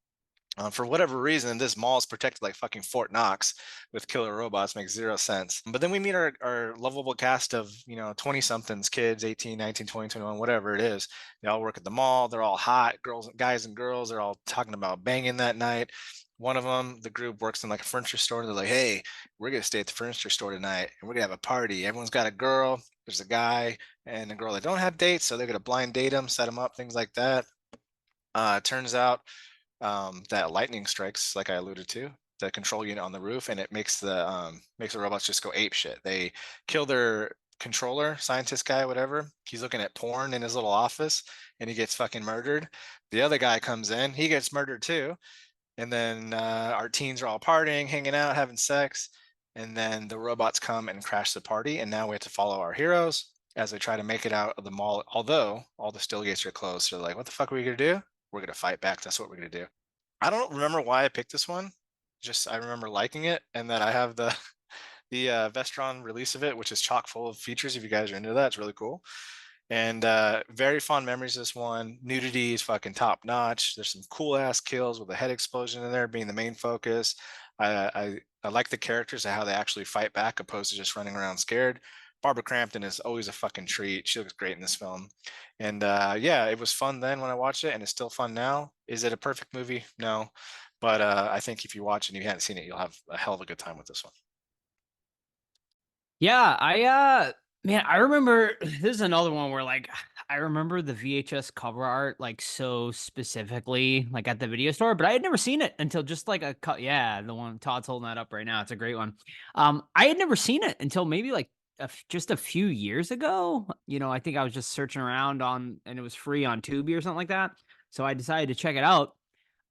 For whatever reason, this mall is protected like fucking Fort Knox with killer robots. Makes zero sense. But then we meet our lovable cast of, 20 somethings, kids, 18, 19, 20, 21, whatever it is. They all work at the mall. They're all hot guys and girls. They're all talking about banging that night. One of them, the group works in like a furniture store. They're like, hey, we're going to stay at the furniture store tonight and we're going to have a party. Everyone's got a girl. there's a guy and a girl that don't have dates, so they're gonna blind date them, set them up, things like that. Turns out that lightning strikes, like I alluded to, the control unit on the roof, and it makes the robots just go ape shit. They kill their controller, scientist guy, whatever. He's looking at porn in his little office, and he gets fucking murdered. The other guy comes in, he gets murdered too. And then our teens are all partying, hanging out, having sex. And then the robots come and crash the party. And now we have to follow our heroes as they try to make it out of the mall. Although all the still gates are closed. So they're like, what the fuck are we going to do? We're going to fight back. That's what we're going to do. I don't remember why I picked this one. Just I remember liking it. And that I have the Vestron release of it, which is chock full of features. If you guys are into that, it's really cool. And very fond memories of this one. Nudity is fucking top notch. There's some cool ass kills with a head explosion in there being the main focus. I like the characters and how they actually fight back opposed to just running around scared. Barbara Crampton is always a fucking treat. She looks great in this film. And yeah, it was fun then when I watched it, and it's still fun now. Is it a perfect movie? No. But I think if you watch and you haven't seen it, you'll have a hell of a good time with this one. Yeah, man, I remember this is another one where like I remember the VHS cover art like so specifically like at the video store, but I had never seen it until just like yeah, the one Todd's holding that up right now. It's a great one. I had never seen it until maybe like just a few years ago. You know, I think I was just searching around on and it was free on Tubi or something like that. So I decided to check it out.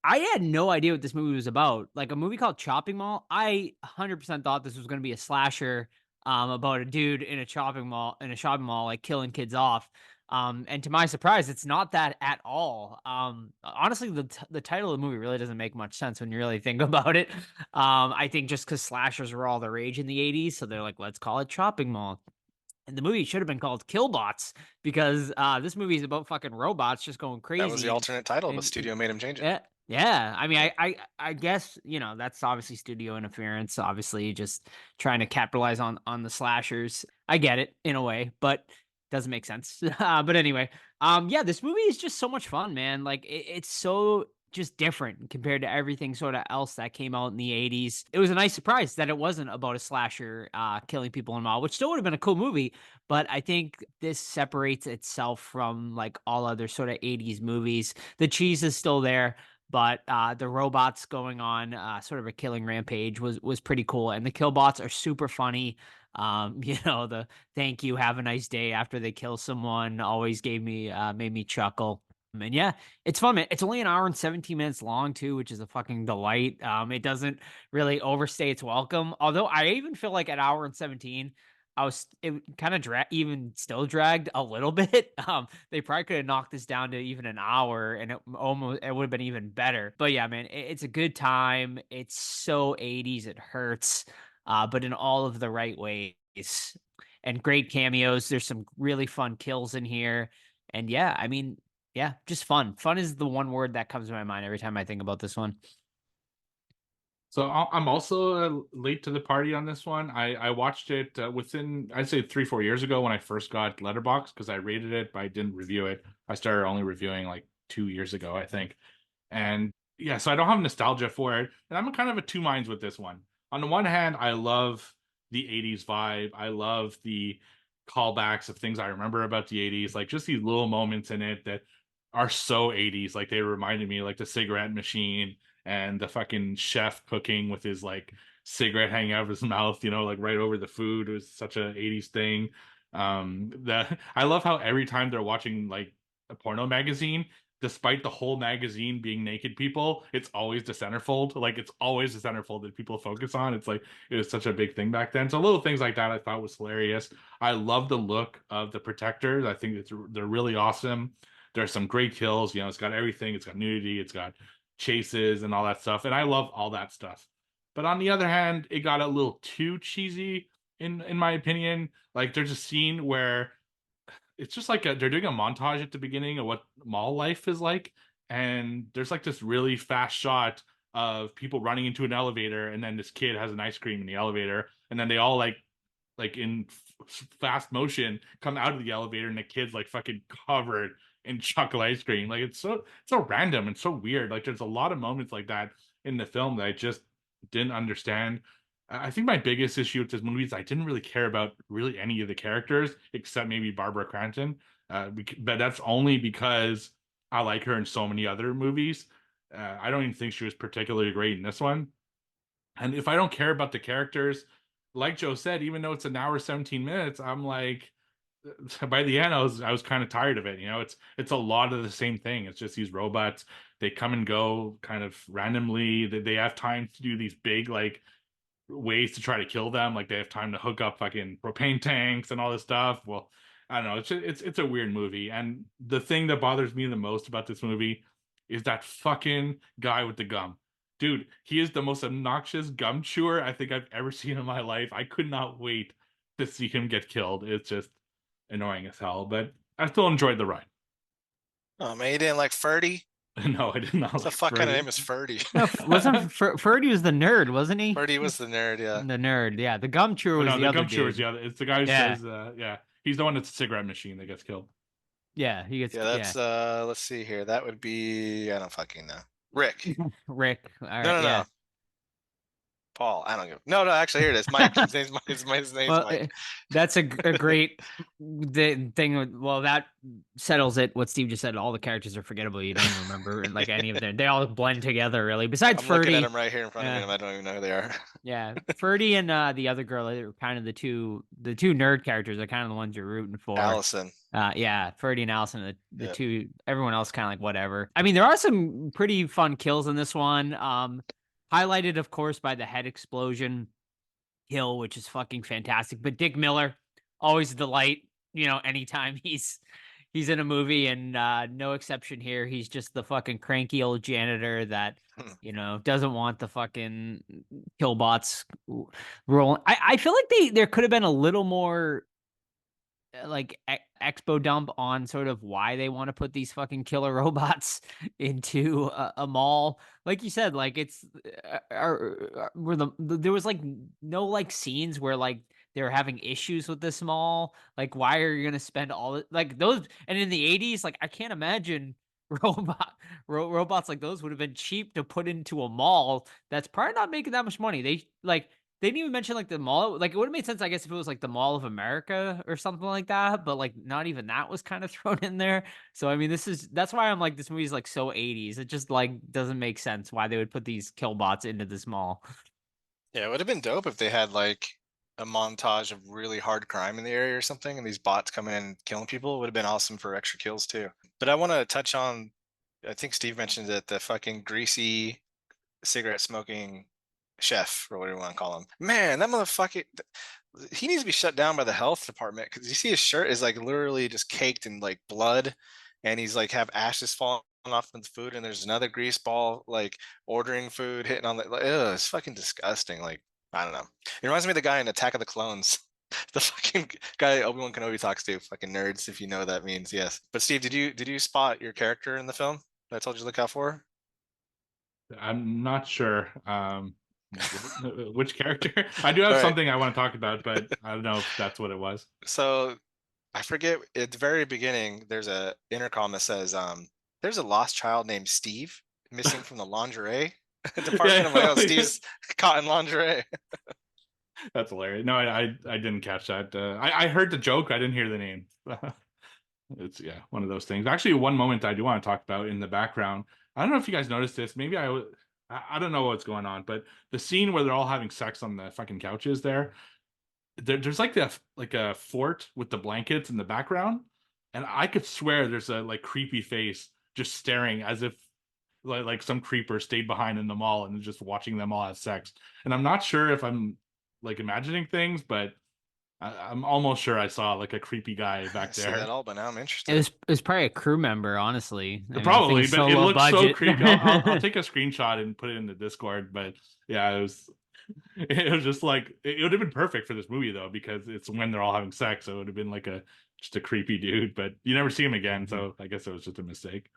I had no idea what this movie was about. Like a movie called Chopping Mall. I 100% thought this was going to be a slasher about a dude in a shopping mall, like killing kids off. And to my surprise, it's not that at all. Honestly, the title of the movie really doesn't make much sense when you really think about it. I think just because slashers were all the rage in the 80s, so they're like, let's call it Chopping Mall. And the movie should have been called Killbots because this movie is about fucking robots just going crazy. That was the alternate title, but and studio made him change it. yeah, yeah. I mean, I guess that's obviously studio interference. Obviously, just trying to capitalize on the slashers. I get it in a way, but doesn't make sense. But anyway, yeah, this movie is just so much fun, man. Like it's so just different compared to everything sort of else that came out in the 80s. It was a nice surprise that it wasn't about a slasher killing people in a mall, which still would have been a cool movie. But I think this separates itself from like all other sort of 80s movies. The cheese is still there, but the robots going on sort of a killing rampage was pretty cool, and the killbots are super funny. The thank you, have a nice day after they kill someone always made me chuckle. And yeah, it's fun, man. It's only an hour and 17 minutes long too, which is a fucking delight. It doesn't really overstay its welcome. Although I even feel like at hour and 17, it kind of even still dragged a little bit. They probably could have knocked this down to even an hour and it would have been even better. But yeah, man, it's a good time. It's so 80s, it hurts, but in all of the right ways. And great cameos. There's some really fun kills in here. And yeah, I mean, yeah, just fun. Fun is the one word that comes to my mind every time I think about this one. So I'm also late to the party on this one. I watched it within, I'd say 3-4 years ago when I first got Letterboxd, because I rated it, but I didn't review it. I started only reviewing like 2 years ago, I think. And yeah, so I don't have nostalgia for it. And I'm kind of of two minds with this one. On the one hand, I love the 80s vibe. I love the callbacks of things I remember about the 80s, like just these little moments in it that are so 80s. Like they reminded me like the cigarette machine and the fucking chef cooking with his like cigarette hanging out of his mouth, like right over the food. It was such a 80s thing. I love how every time they're watching like a porno magazine, despite the whole magazine being naked people, it's always the centerfold. Like it's always the centerfold that people focus on. It's like it was such a big thing back then. So little things like that I thought was hilarious. I love the look of the protectors. I think they're really awesome. There's some great kills. It's got everything. It's got nudity. It's got chases and all that stuff. And I love all that stuff. But on the other hand, it got a little too cheesy in my opinion. Like there's a scene where it's just like they're doing a montage at the beginning of what mall life is like. And there's like this really fast shot of people running into an elevator. And then this kid has an ice cream in the elevator. And then they all like in fast motion come out of the elevator and the kid's like fucking covered in chocolate ice cream. Like it's so random and so weird. Like there's a lot of moments like that in the film that I just didn't understand. I think my biggest issue with this movie is I didn't really care about really any of the characters except maybe Barbara Crampton. But that's only because I like her in so many other movies. I don't even think she was particularly great in this one. And if I don't care about the characters, like Joe said, even though it's an hour 17 minutes, I'm like, by the end, I was kind of tired of it. It's a lot of the same thing. It's just these robots. They come and go kind of randomly. They have time to do these big like ways to try to kill them. Like they have time to hook up fucking propane tanks and all this stuff. Well, I don't know. It's a weird movie. And the thing that bothers me the most about this movie is that fucking guy with the gum. Dude, he is the most obnoxious gum chewer I think I've ever seen in my life. I could not wait to see him get killed. It's just annoying as hell, but I still enjoyed the ride. Oh man, you didn't like Ferdy? No, I did not. What the like fuck kind of Freddy. name is Ferdy? No, Ferdy was the nerd, wasn't he? Ferdy was the nerd, yeah. The nerd, yeah. The gum chewer Oh, was no, the the other gum chewer is dude. the other. It's the guy who Yeah. says, yeah, he's the one that's a cigarette machine that gets killed. Yeah, he gets. Yeah, that's let's see here. That would be I don't fucking know. Rick. Rick. All right, No, yeah. Paul. I don't give. No, actually here it is. Mike. His name's Mike. His name's Well, Mike. that's a great thing. Well, that settles it. What Steve just said. All the characters are forgettable. You don't even remember like any of them. They all blend together, really. Besides I'm looking at Ferdy. him right here in front of me, and I don't even know who they are. Yeah, Ferdy and the other girl are kind of the two nerd characters are kind of the ones you're rooting for. Allison. Yeah, Ferdy and Allison, the Yep. two. Everyone else kind of like whatever. I mean, there are some pretty fun kills in this one. Highlighted, of course, by the head explosion kill, which is fucking fantastic. But Dick Miller, always a delight. Anytime he's in a movie, and no exception here. He's just the fucking cranky old janitor that doesn't want the fucking killbots rolling. I feel like there could have been a little more like expo dump on sort of why they want to put these fucking killer robots into a mall. Like you said, like it's where there was like no like scenes where like they were having issues with this mall. Like, why are you gonna spend all like those? And in the 80s, like I can't imagine robots like those would have been cheap to put into a mall that's probably not making that much money. They didn't even mention like the mall. Like it would have made sense, I guess, if it was like the Mall of America or something like that. But like not even that was kind of thrown in there. So I mean, that's why I'm like this movie's like so 80s. It just like doesn't make sense why they would put these killbots into this mall. Yeah, it would have been dope if they had like a montage of really hard crime in the area or something, and these bots coming in and killing people. It would have been awesome for extra kills too. But I want to touch on, I think Steve mentioned it, the fucking greasy cigarette smoking chef or whatever you want to call him. Man, that motherfucker, he needs to be shut down by the health department, because you see his shirt is like literally just caked in like blood, and he's like have ashes falling off of the food, and there's another grease ball like ordering food hitting on the like, ugh, it's fucking disgusting. Like I don't know, it reminds me of the guy in Attack of the Clones. The fucking guy Obi-Wan Kenobi talks to. Fucking nerds, if you know what that means. Yes. But Steve, did you spot your character in the film that I told you to look out for? I'm not sure which character. I do have All right. something I want to talk about, but I don't know if that's what it was. So I forget, at the very beginning, there's a intercom that says, there's a lost child named Steve missing from the lingerie department. I'm like, oh, Steve's caught in lingerie. That's hilarious. No, I didn't catch that. I heard the joke. I didn't hear the name. It's one of those things. Actually, one moment I do want to talk about in the background. I don't know if you guys noticed this. Maybe I don't know what's going on, but the scene where they're all having sex on the fucking couches there's like a fort with the blankets in the background, and I could swear there's a like creepy face just staring as if like some creeper stayed behind in the mall and just watching them all have sex. And I'm not sure if I'm like imagining things, but I'm almost sure I saw like a creepy guy back I see there. that all, but now I'm interested. It was probably a crew member, honestly. I mean, Probably, thing's but so it low looks so budget. creepy. I'll take a screenshot and put it in the Discord. But yeah, it was just like it would have been perfect for this movie though, because it's when they're all having sex. So it would have been like just a creepy dude, but you never see him again. So I guess it was just a mistake.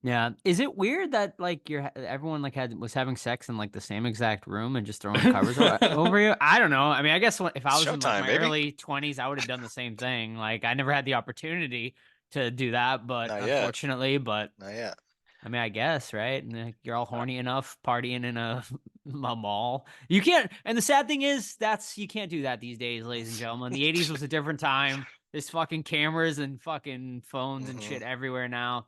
Yeah. Is it weird that like everyone like was having sex in like the same exact room and just throwing covers over you? I don't know. I mean, I guess if I was in like Showtime, my baby. early 20s, I would have done the same thing. Like I never had the opportunity to do that, but Not yet. unfortunately, but Not yet. I mean, I guess, right? And you're all horny enough, partying in a, a mall. You can't. And the sad thing is, you can't do that these days, ladies and gentlemen. The '80s was a different time. There's fucking cameras and fucking phones and shit everywhere now.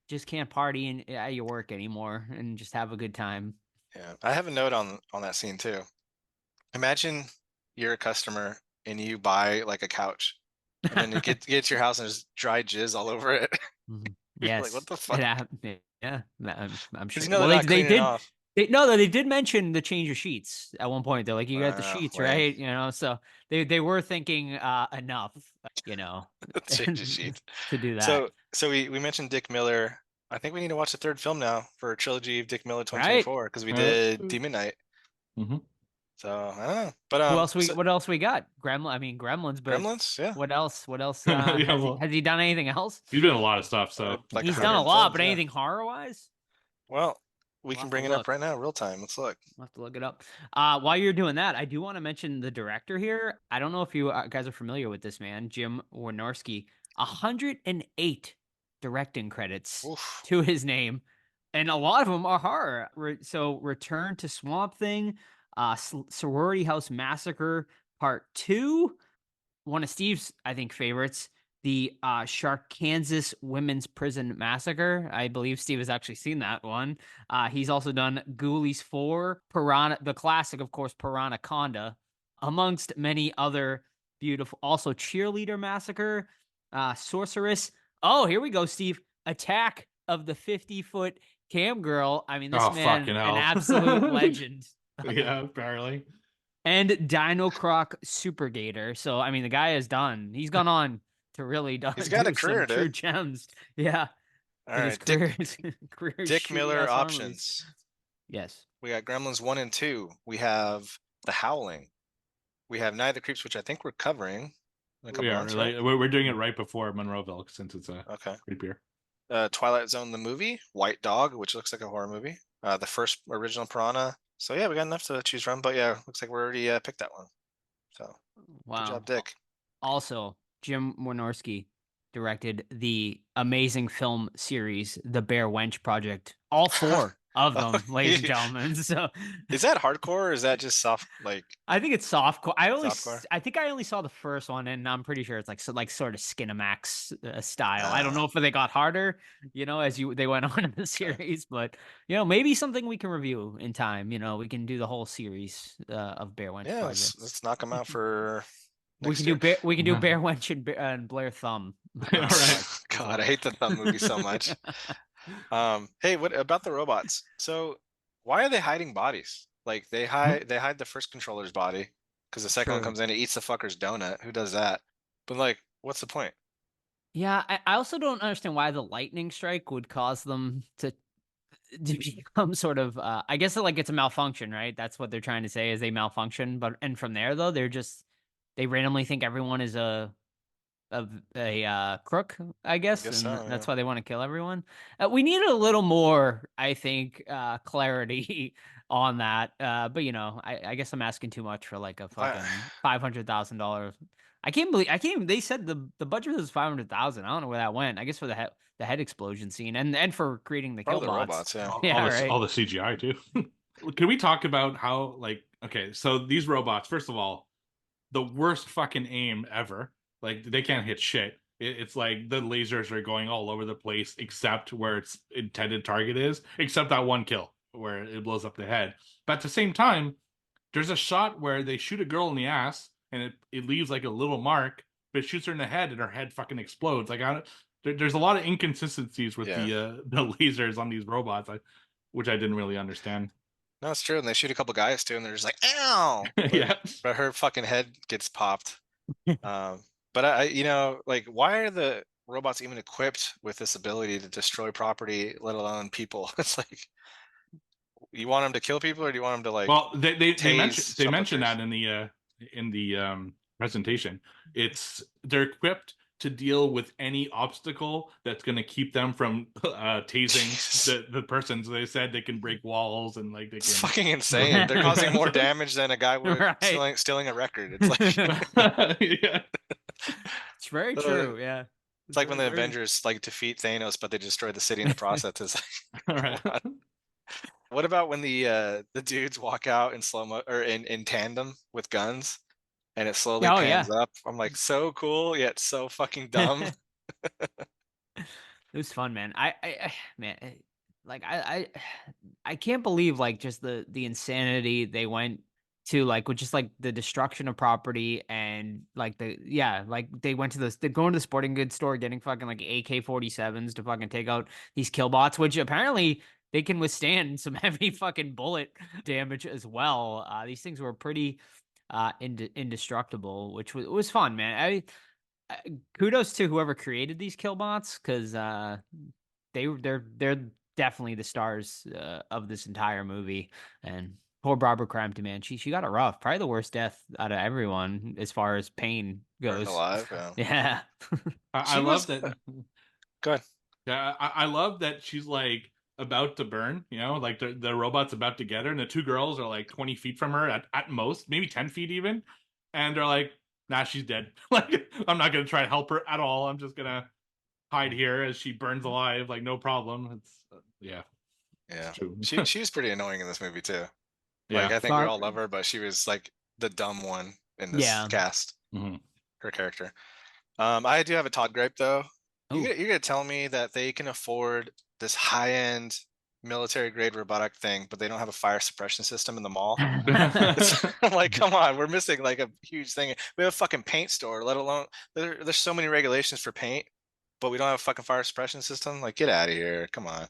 Just can't party at your work anymore and just have a good time. Yeah, I have a note on that scene too. Imagine you're a customer and you buy like a couch, and then you get to your house and there's dry jizz all over it. You're Yes. like, what the fuck? Yeah, I'm sure. Because you know Well, they're not they cleaning it did. off. They did mention the change of sheets at one point. They're like, you got the sheets, Lame. right? You know, so they were thinking enough, you know, Change the sheets. to do that. So we mentioned Dick Miller. I think we need to watch the third film now for Trilogy of Dick Miller Right. 2024 because we did Demon Knight. Mhm. So I don't know. But What else we got? Gremlins, but Gremlins, yeah. what else? What else? Yeah, Has he done anything else? He's doing a lot of stuff. So Like He's 100 done a lot, films, but yeah. anything horror wise? Well, we We'll can have bring to it up look. right now, real time. Let's look. We'll have to look it up. While you're doing that, I do want to mention the director here. I don't know if you guys are familiar with this man, Jim Wynorski. 108 directing credits Oof. to his name, and a lot of them are horror. So, Return to Swamp Thing, Sorority House Massacre Part 2, one of Steve's, I think, favorites, the Shark Kansas Women's Prison Massacre. I believe Steve has actually seen that one. He's also done Ghoulies 4, Piranha, the classic, of course, Piranhaconda, amongst many other beautiful. Also, Cheerleader Massacre, Sorceress. Oh, here we go, Steve. Attack of the 50-foot Cam Girl. I mean, this man, fucking an hell. absolute legend. yeah, apparently. And Dino Croc Super Gator. So I mean, the guy has done. He's gone on to really He's got a do career, some true dude. gems. Yeah. All And his right, career is Dick shooting Miller ass horror movies. options. Yes. We got Gremlins 1 and 2. We have The Howling. We have Night of the Creeps, which I think we're covering in a couple We are. months, right? Like, we're doing it right before Monroeville since it's a Okay. creepier. Twilight Zone the movie, White Dog, which looks like a horror movie. The first original Piranha. So yeah, we got enough to choose from. But yeah, looks like we already picked that one. So Wow. good job, Dick. Also, Jim Wynorski directed the amazing film series, The Bear Wench Project. All 4 of them, ladies and gentlemen. So is that hardcore or is that just soft? Like, I think it's softcore. Softcore? I think I only saw the first one, and I'm pretty sure it's like sort of Skinamax style. I don't know if they got harder, as they went on in the series, but maybe something we can review in time. We can do the whole series of Bear Wench. yeah, let's knock them out for. We can do Bear Wench and Blair Thumb. All right. God, I hate the Thumb movie so much. Hey, what about the robots? So why are they hiding bodies? Like they hide the first controller's body because the second one True. comes in and eats the fucker's donut. Who does that? But like, what's the point? Yeah, I also don't understand why the lightning strike would cause them to become sort of I guess it's a malfunction, right? That's what they're trying to say is they malfunction. And from there though, they randomly think everyone is a crook, I guess, and so, that's why they want to kill everyone. We need a little more, I think, clarity on that. But I guess I'm asking too much for like a fucking $500,000. I can't believe they said the budget was 500,000. I don't know where that went. I guess for the head explosion scene and for creating the Probably killbots. the robots, yeah. Yeah, all the CGI too. Can we talk about how okay, so these robots, first of all, the worst fucking aim ever. Like they can't hit shit. It's like the lasers are going all over the place except where its intended target is, except that one kill where it blows up the head. But at the same time, there's a shot where they shoot a girl in the ass and it leaves like a little mark, but it shoots her in the head and her head fucking explodes. Like there's a lot of inconsistencies with the lasers on these robots, which I didn't really understand. No, it's true. And they shoot a couple guys too, and they're just like, "Ow!" But her fucking head gets popped. But I why are the robots even equipped with this ability to destroy property, let alone people? It's like, you want them to kill people, or do you want them to like? Well, they mentioned that in the presentation. They're equipped to deal with any obstacle that's going to keep them from tasing the person. So they said they can break walls and like they can. It's fucking insane. They're causing more damage than a guy would stealing a record. It's like yeah. It's very true. Yeah. It's like when the Very- Avengers like defeat Thanos, but they destroy the city in the process. It's like, All right. what? What about when the dudes walk out in slow mo or in tandem with guns, and it slowly Oh, pans yeah. up? I'm like, so cool yet so fucking dumb. It was fun, man. Man, like I can't believe like just the insanity they went to, like with just like the destruction of property and like like they went to they're going to the sporting goods store getting fucking like AK-47s to fucking take out these killbots, which apparently they can withstand some heavy fucking bullet damage as well. These things were pretty indestructible, which was fun, man. Kudos to whoever created these killbots, because they're definitely the stars of this entire movie. And poor Barbara Crampton, man, she got it rough. Probably the worst death out of everyone as far as pain Burned goes. alive. Yeah. Yeah. I She love was- that. Go ahead. Yeah, I love that she's like about to burn, you know, like the robot's about to get her, and the two girls are like 20 feet from her at most, maybe 10 feet even. And they're like, nah, she's dead. Like, I'm not going to try to help her at all. I'm just going to hide here as she burns alive. Like, no problem. It's, yeah. Yeah. True. She was pretty annoying in this movie too. Yeah. Like I think we Barb- all love her, but she was like the dumb one in this Yeah. cast. Mhm. Her character. I do have a Todd gripe though. Ooh. You're gonna tell me that they can afford this high-end military grade robotic thing, but they don't have a fire suppression system in the mall? I'm like, come on, we're missing like a huge thing. We have a fucking paint store, let alone there's so many regulations for paint, but we don't have a fucking fire suppression system. Like, get out of here. Come on.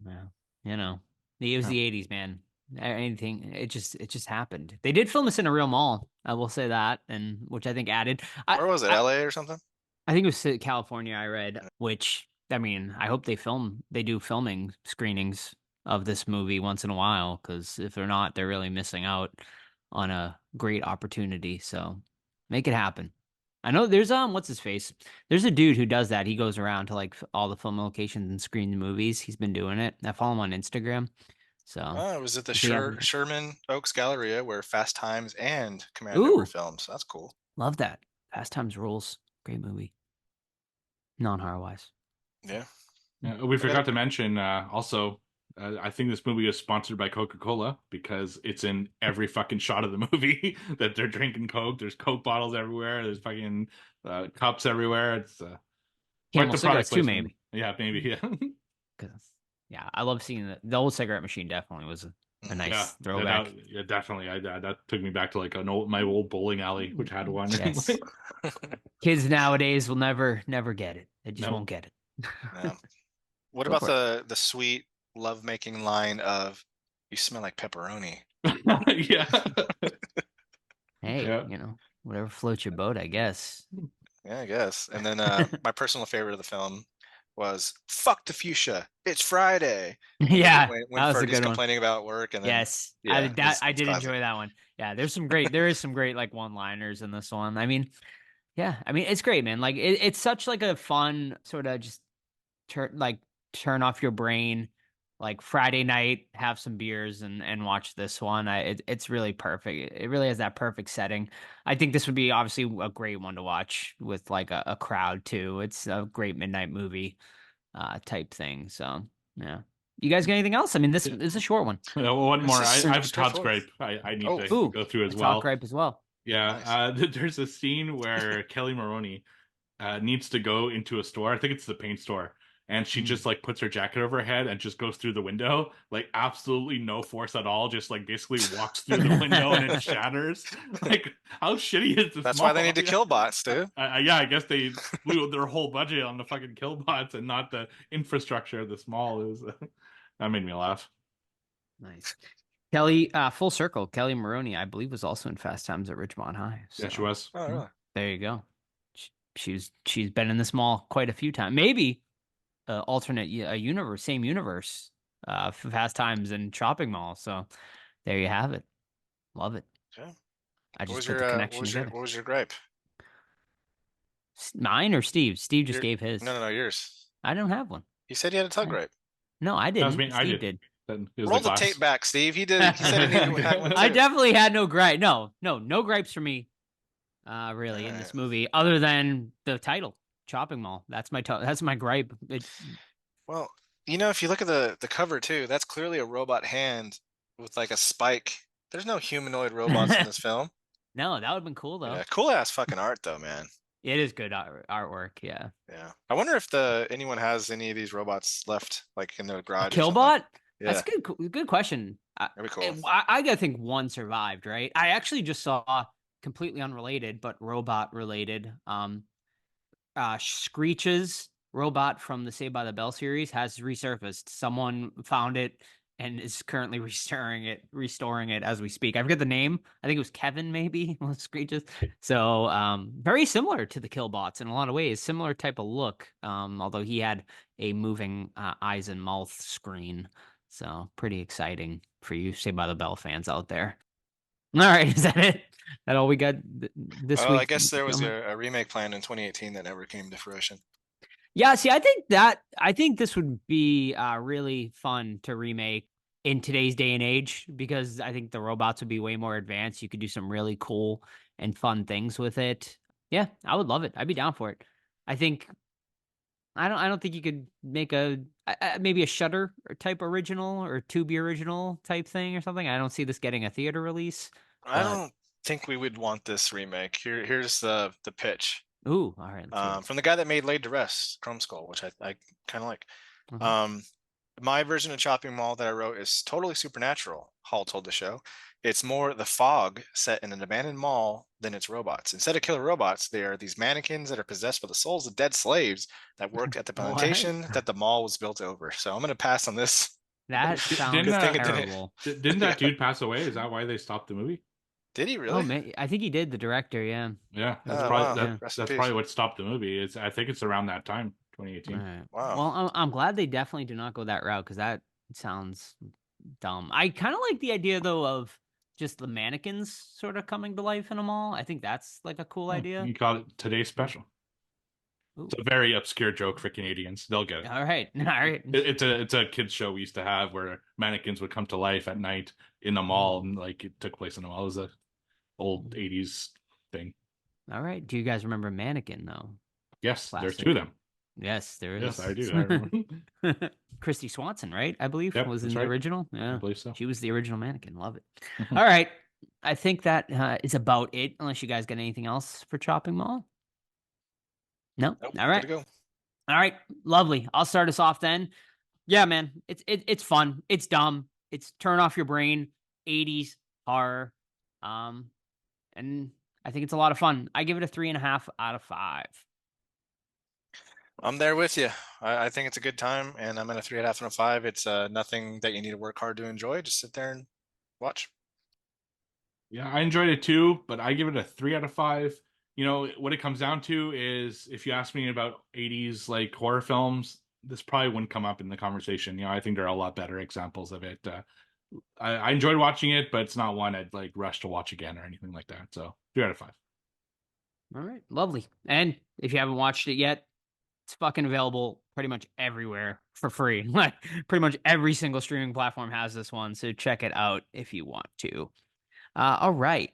Yeah, you know, it was Yeah. the '80s, man. Anything, it just happened. They did film this in a real mall. I will say that, and which I think added. Where was it? LA or something? I think it was California. I read, which I mean, I hope they do filming screenings of this movie once in a while, because if they're not, they're really missing out on a great opportunity. So make it happen. I know there's what's his face? There's a dude who does that. He goes around to like all the film locations and screen the movies. He's been doing it. I follow him on Instagram. So Oh, it was at the If you haven't- Sherman Oaks Galleria where Fast Times and Commando Ooh. were filmed. So that's cool. love that. Fast Times Rules. Great movie. Non-horror wise. Yeah. Yeah, we forgot to mention also, I think this movie is sponsored by Coca-Cola because it's in every fucking shot of the movie that they're drinking Coke. There's Coke bottles everywhere. There's fucking cups everywhere. It's quite Camel the cigarettes product too, placement. maybe. Yeah, maybe. Yeah. 'Cause, yeah, I love seeing the old cigarette machine. Definitely was a nice Yeah, throwback. yeah, definitely. That took me back to like my old bowling alley, which had one. Yes. Kids nowadays will never get it. They just No. won't get it. Yeah. What Go about for the sweet lovemaking line of "You smell like pepperoni"? Yeah. Hey, Yeah. you know, whatever floats your boat, I guess. Yeah, I guess. And then my personal favorite of the film was "Fuck the fuchsia, it's Friday." Yeah, when that was a Fergie's good one. complaining about work, and then Yes, yeah, I it's did classic. enjoy that one. Yeah, there is some great like one-liners in this one. I mean, yeah, I mean it's great, man. Like it's such like a fun sort of just turn off your brain, like Friday night, have some beers and watch this one. It's really perfect. It really has that perfect setting. I think this would be obviously a great one to watch with like a crowd too. It's a great midnight movie type thing. So yeah. You guys got anything else? I mean, this is a short one. One more. This is I have super Todd's straightforward. gripe. I need Oh. to Ooh, go through as a well. talk gripe as well. Yeah, there's a scene where Kelly Maroney needs to go into a store. I think it's the paint store, and she just like puts her jacket over her head and just goes through the window, like absolutely no force at all. Just like basically walks through the window and it shatters. Like, how shitty is this? That's why they mall? need to kill bots, dude. Yeah, I guess they blew their whole budget on the fucking kill bots and not the infrastructure of the mall. It was that made me laugh. Nice. Kelly, full circle. Kelly Maroney, I believe, was also in Fast Times at Ridgemont High. Yeah, she so was. Oh, really? There you go. She's been in this mall quite a few times. Maybe alternate a universe, same universe, for Fast Times and shopping mall. So there you have it. Love it. Okay. I What just was put your the what connection was your together. what was your gripe? Mine or Steve? Steve just Your- gave his. No, yours. I don't have one. You said you had a tug Yeah. gripe. No, I That was didn't. me. I Steve did. did. Then it was Roll the glass. tape back, Steve. He did. He said he needed to have one. I too. definitely had no gripe. No gripes for me. Really in this Alright. movie, other than the title, Chopping Mall. That's that's my gripe. Well, if you look at the cover too, that's clearly a robot hand with like a spike. There's no humanoid robots in this film. No, that would have been cool though. Yeah, cool ass fucking art though, man. It is good artwork. Yeah. Yeah. I wonder if anyone has any of these robots left, like in their garage. or something. Killbot? Yeah, That's a good question. that'd be cool. I gotta think one survived, right? I actually just saw, completely unrelated, but robot related. Screech's robot from the Saved by the Bell series has resurfaced. Someone found it and is currently restoring it as we speak. I forget the name. I think it was Kevin, maybe, with Screech's. So very similar to the Killbots in a lot of ways. Similar type of look. Although he had a moving eyes and mouth screen. So pretty exciting for you Saved by the Bell fans out there. All right, is that it? That all we got this Well, week? I guess there was a remake planned in 2018 that never came to fruition. Yeah, see, I think this would be really fun to remake in today's day and age, because I think the robots would be way more advanced. You could do some really cool and fun things with it. Yeah, I would love it. I'd be down for it. I think I don't think you could make maybe a Shudder type original or Tubi original type thing or something. I don't see this getting a theater release. I But- don't think we would want this remake. Here's the pitch. Ooh, all right. let's hear it. From the guy that made Laid to Rest, Chrome Skull, which I kind of like. Mhm. My version of Chopping Mall that I wrote is totally supernatural, Hall told the show. It's more the fog set in an abandoned mall than it's robots. Instead of killer robots, they are these mannequins that are possessed by the souls of dead slaves that worked at the What? plantation that the mall was built over. So I'm going to pass on this. That Didn't sounds that- didn't- terrible. Didn't that dude pass away? Is that why they stopped the movie? Did he Oh really? man, I think he did. The director, yeah. Yeah, that's Oh, probably wow. that, Rest in that's peace. probably what stopped the movie. I think it's around that time, 2018. All right. Wow. Well, I'm glad they definitely do not go that route, because that sounds dumb. I kind of like the idea though of just the mannequins sort of coming to life in a mall. I think that's like a cool idea. You call it Today's Special. Ooh. It's a very obscure joke for Canadians. They'll get it. All right, all right. It's a kids show we used to have where mannequins would come to life at night in the mall, and like it took place in a mall. It was a old 80s thing. All right. Do you guys remember Mannequin though? Yes, there's Classic. two of them. Yes, there is. Yes, I do. I remember. Christy Swanson, right? I believe Yep, was in that's the right. original. I Yeah, believe so. she was the original Mannequin. Love it. All right. I think that is about it. Unless you guys got anything else for Chopping Mall. No. Nope, All good right. to go. All right. Lovely. I'll start us off then. Yeah, man. It's fun. It's dumb. It's turn off your brain. 80s horror. And I think it's a lot of fun. I give it a 3.5 out of 5. I'm there with you. I think it's a good time, and I'm at a 3.5 out of 5. It's nothing that you need to work hard to enjoy. Just sit there and watch. Yeah, I enjoyed it too, but I give it a 3 out of 5. You know, what it comes down to is if you ask me about 80s like horror films, this probably wouldn't come up in the conversation. You know, I think there are a lot better examples of it. I enjoyed watching it, but it's not one I'd like rush to watch again or anything like that. So 3 out of 5. All right. Lovely. And if you haven't watched it yet, it's fucking available pretty much everywhere for free. Like pretty much every single streaming platform has this one. So check it out if you want to. All right.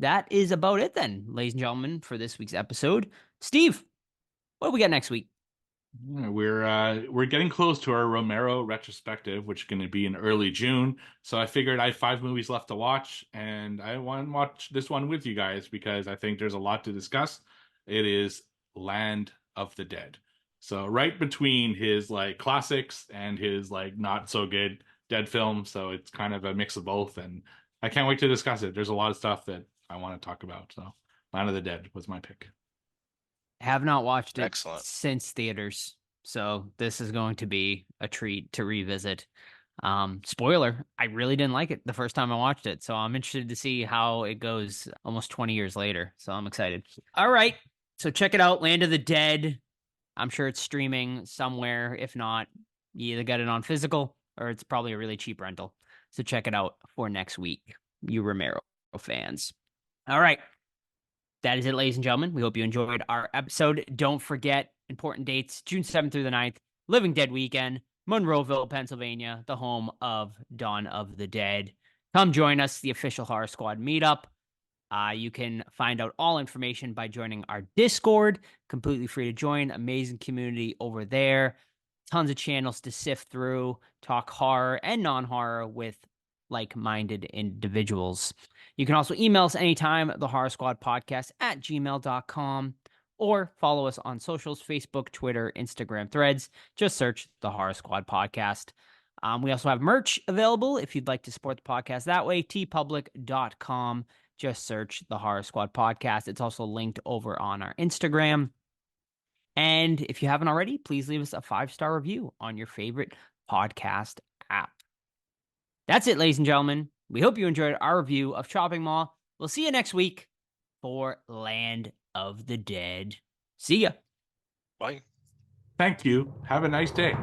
That is about it then, ladies and gentlemen, for this week's episode. Steve, what do we got next week? Yeah, we're getting close to our Romero retrospective, which is going to be in early June. So I figured I have 5 movies left to watch, and I want to watch this one with you guys because I think there's a lot to discuss. It is Land of the Dead. So right between his like classics and his like not so good dead films. So it's kind of a mix of both, and I can't wait to discuss it. There's a lot of stuff that I want to talk about. So Land of the Dead was my pick. Have not watched it Excellent. since theaters. So this is going to be a treat to revisit. Spoiler, I really didn't like it the first time I watched it. So I'm interested to see how it goes almost 20 years later. So I'm excited. All right. So check it out, Land of the Dead. I'm sure it's streaming somewhere. If not, you either get it on physical or it's probably a really cheap rental. So check it out for next week, you Romero fans. All right. That is it, ladies and gentlemen. We hope you enjoyed our episode. Don't forget important dates, June 7th through the 9th, Living Dead Weekend, Monroeville, Pennsylvania, the home of Dawn of the Dead. Come join us, the official Horror Squad meetup. You can find out all information by joining our Discord. Completely free to join. Amazing community over there. Tons of channels to sift through, talk horror and non-horror with like-minded individuals. You can also email us anytime, the Horror Squad Podcast at gmail.com, or follow us on socials, Facebook, Twitter, Instagram, Threads. Just search the Horror Squad Podcast. We also have merch available if you'd like to support the podcast that way, tpublic.com. Just search the Horror Squad Podcast. It's also linked over on our Instagram. And if you haven't already, please leave us a 5-star review on your favorite podcast app. That's it, ladies and gentlemen. We hope you enjoyed our review of Chopping Mall. We'll see you next week for Land of the Dead. See ya. Bye. Thank you. Have a nice day.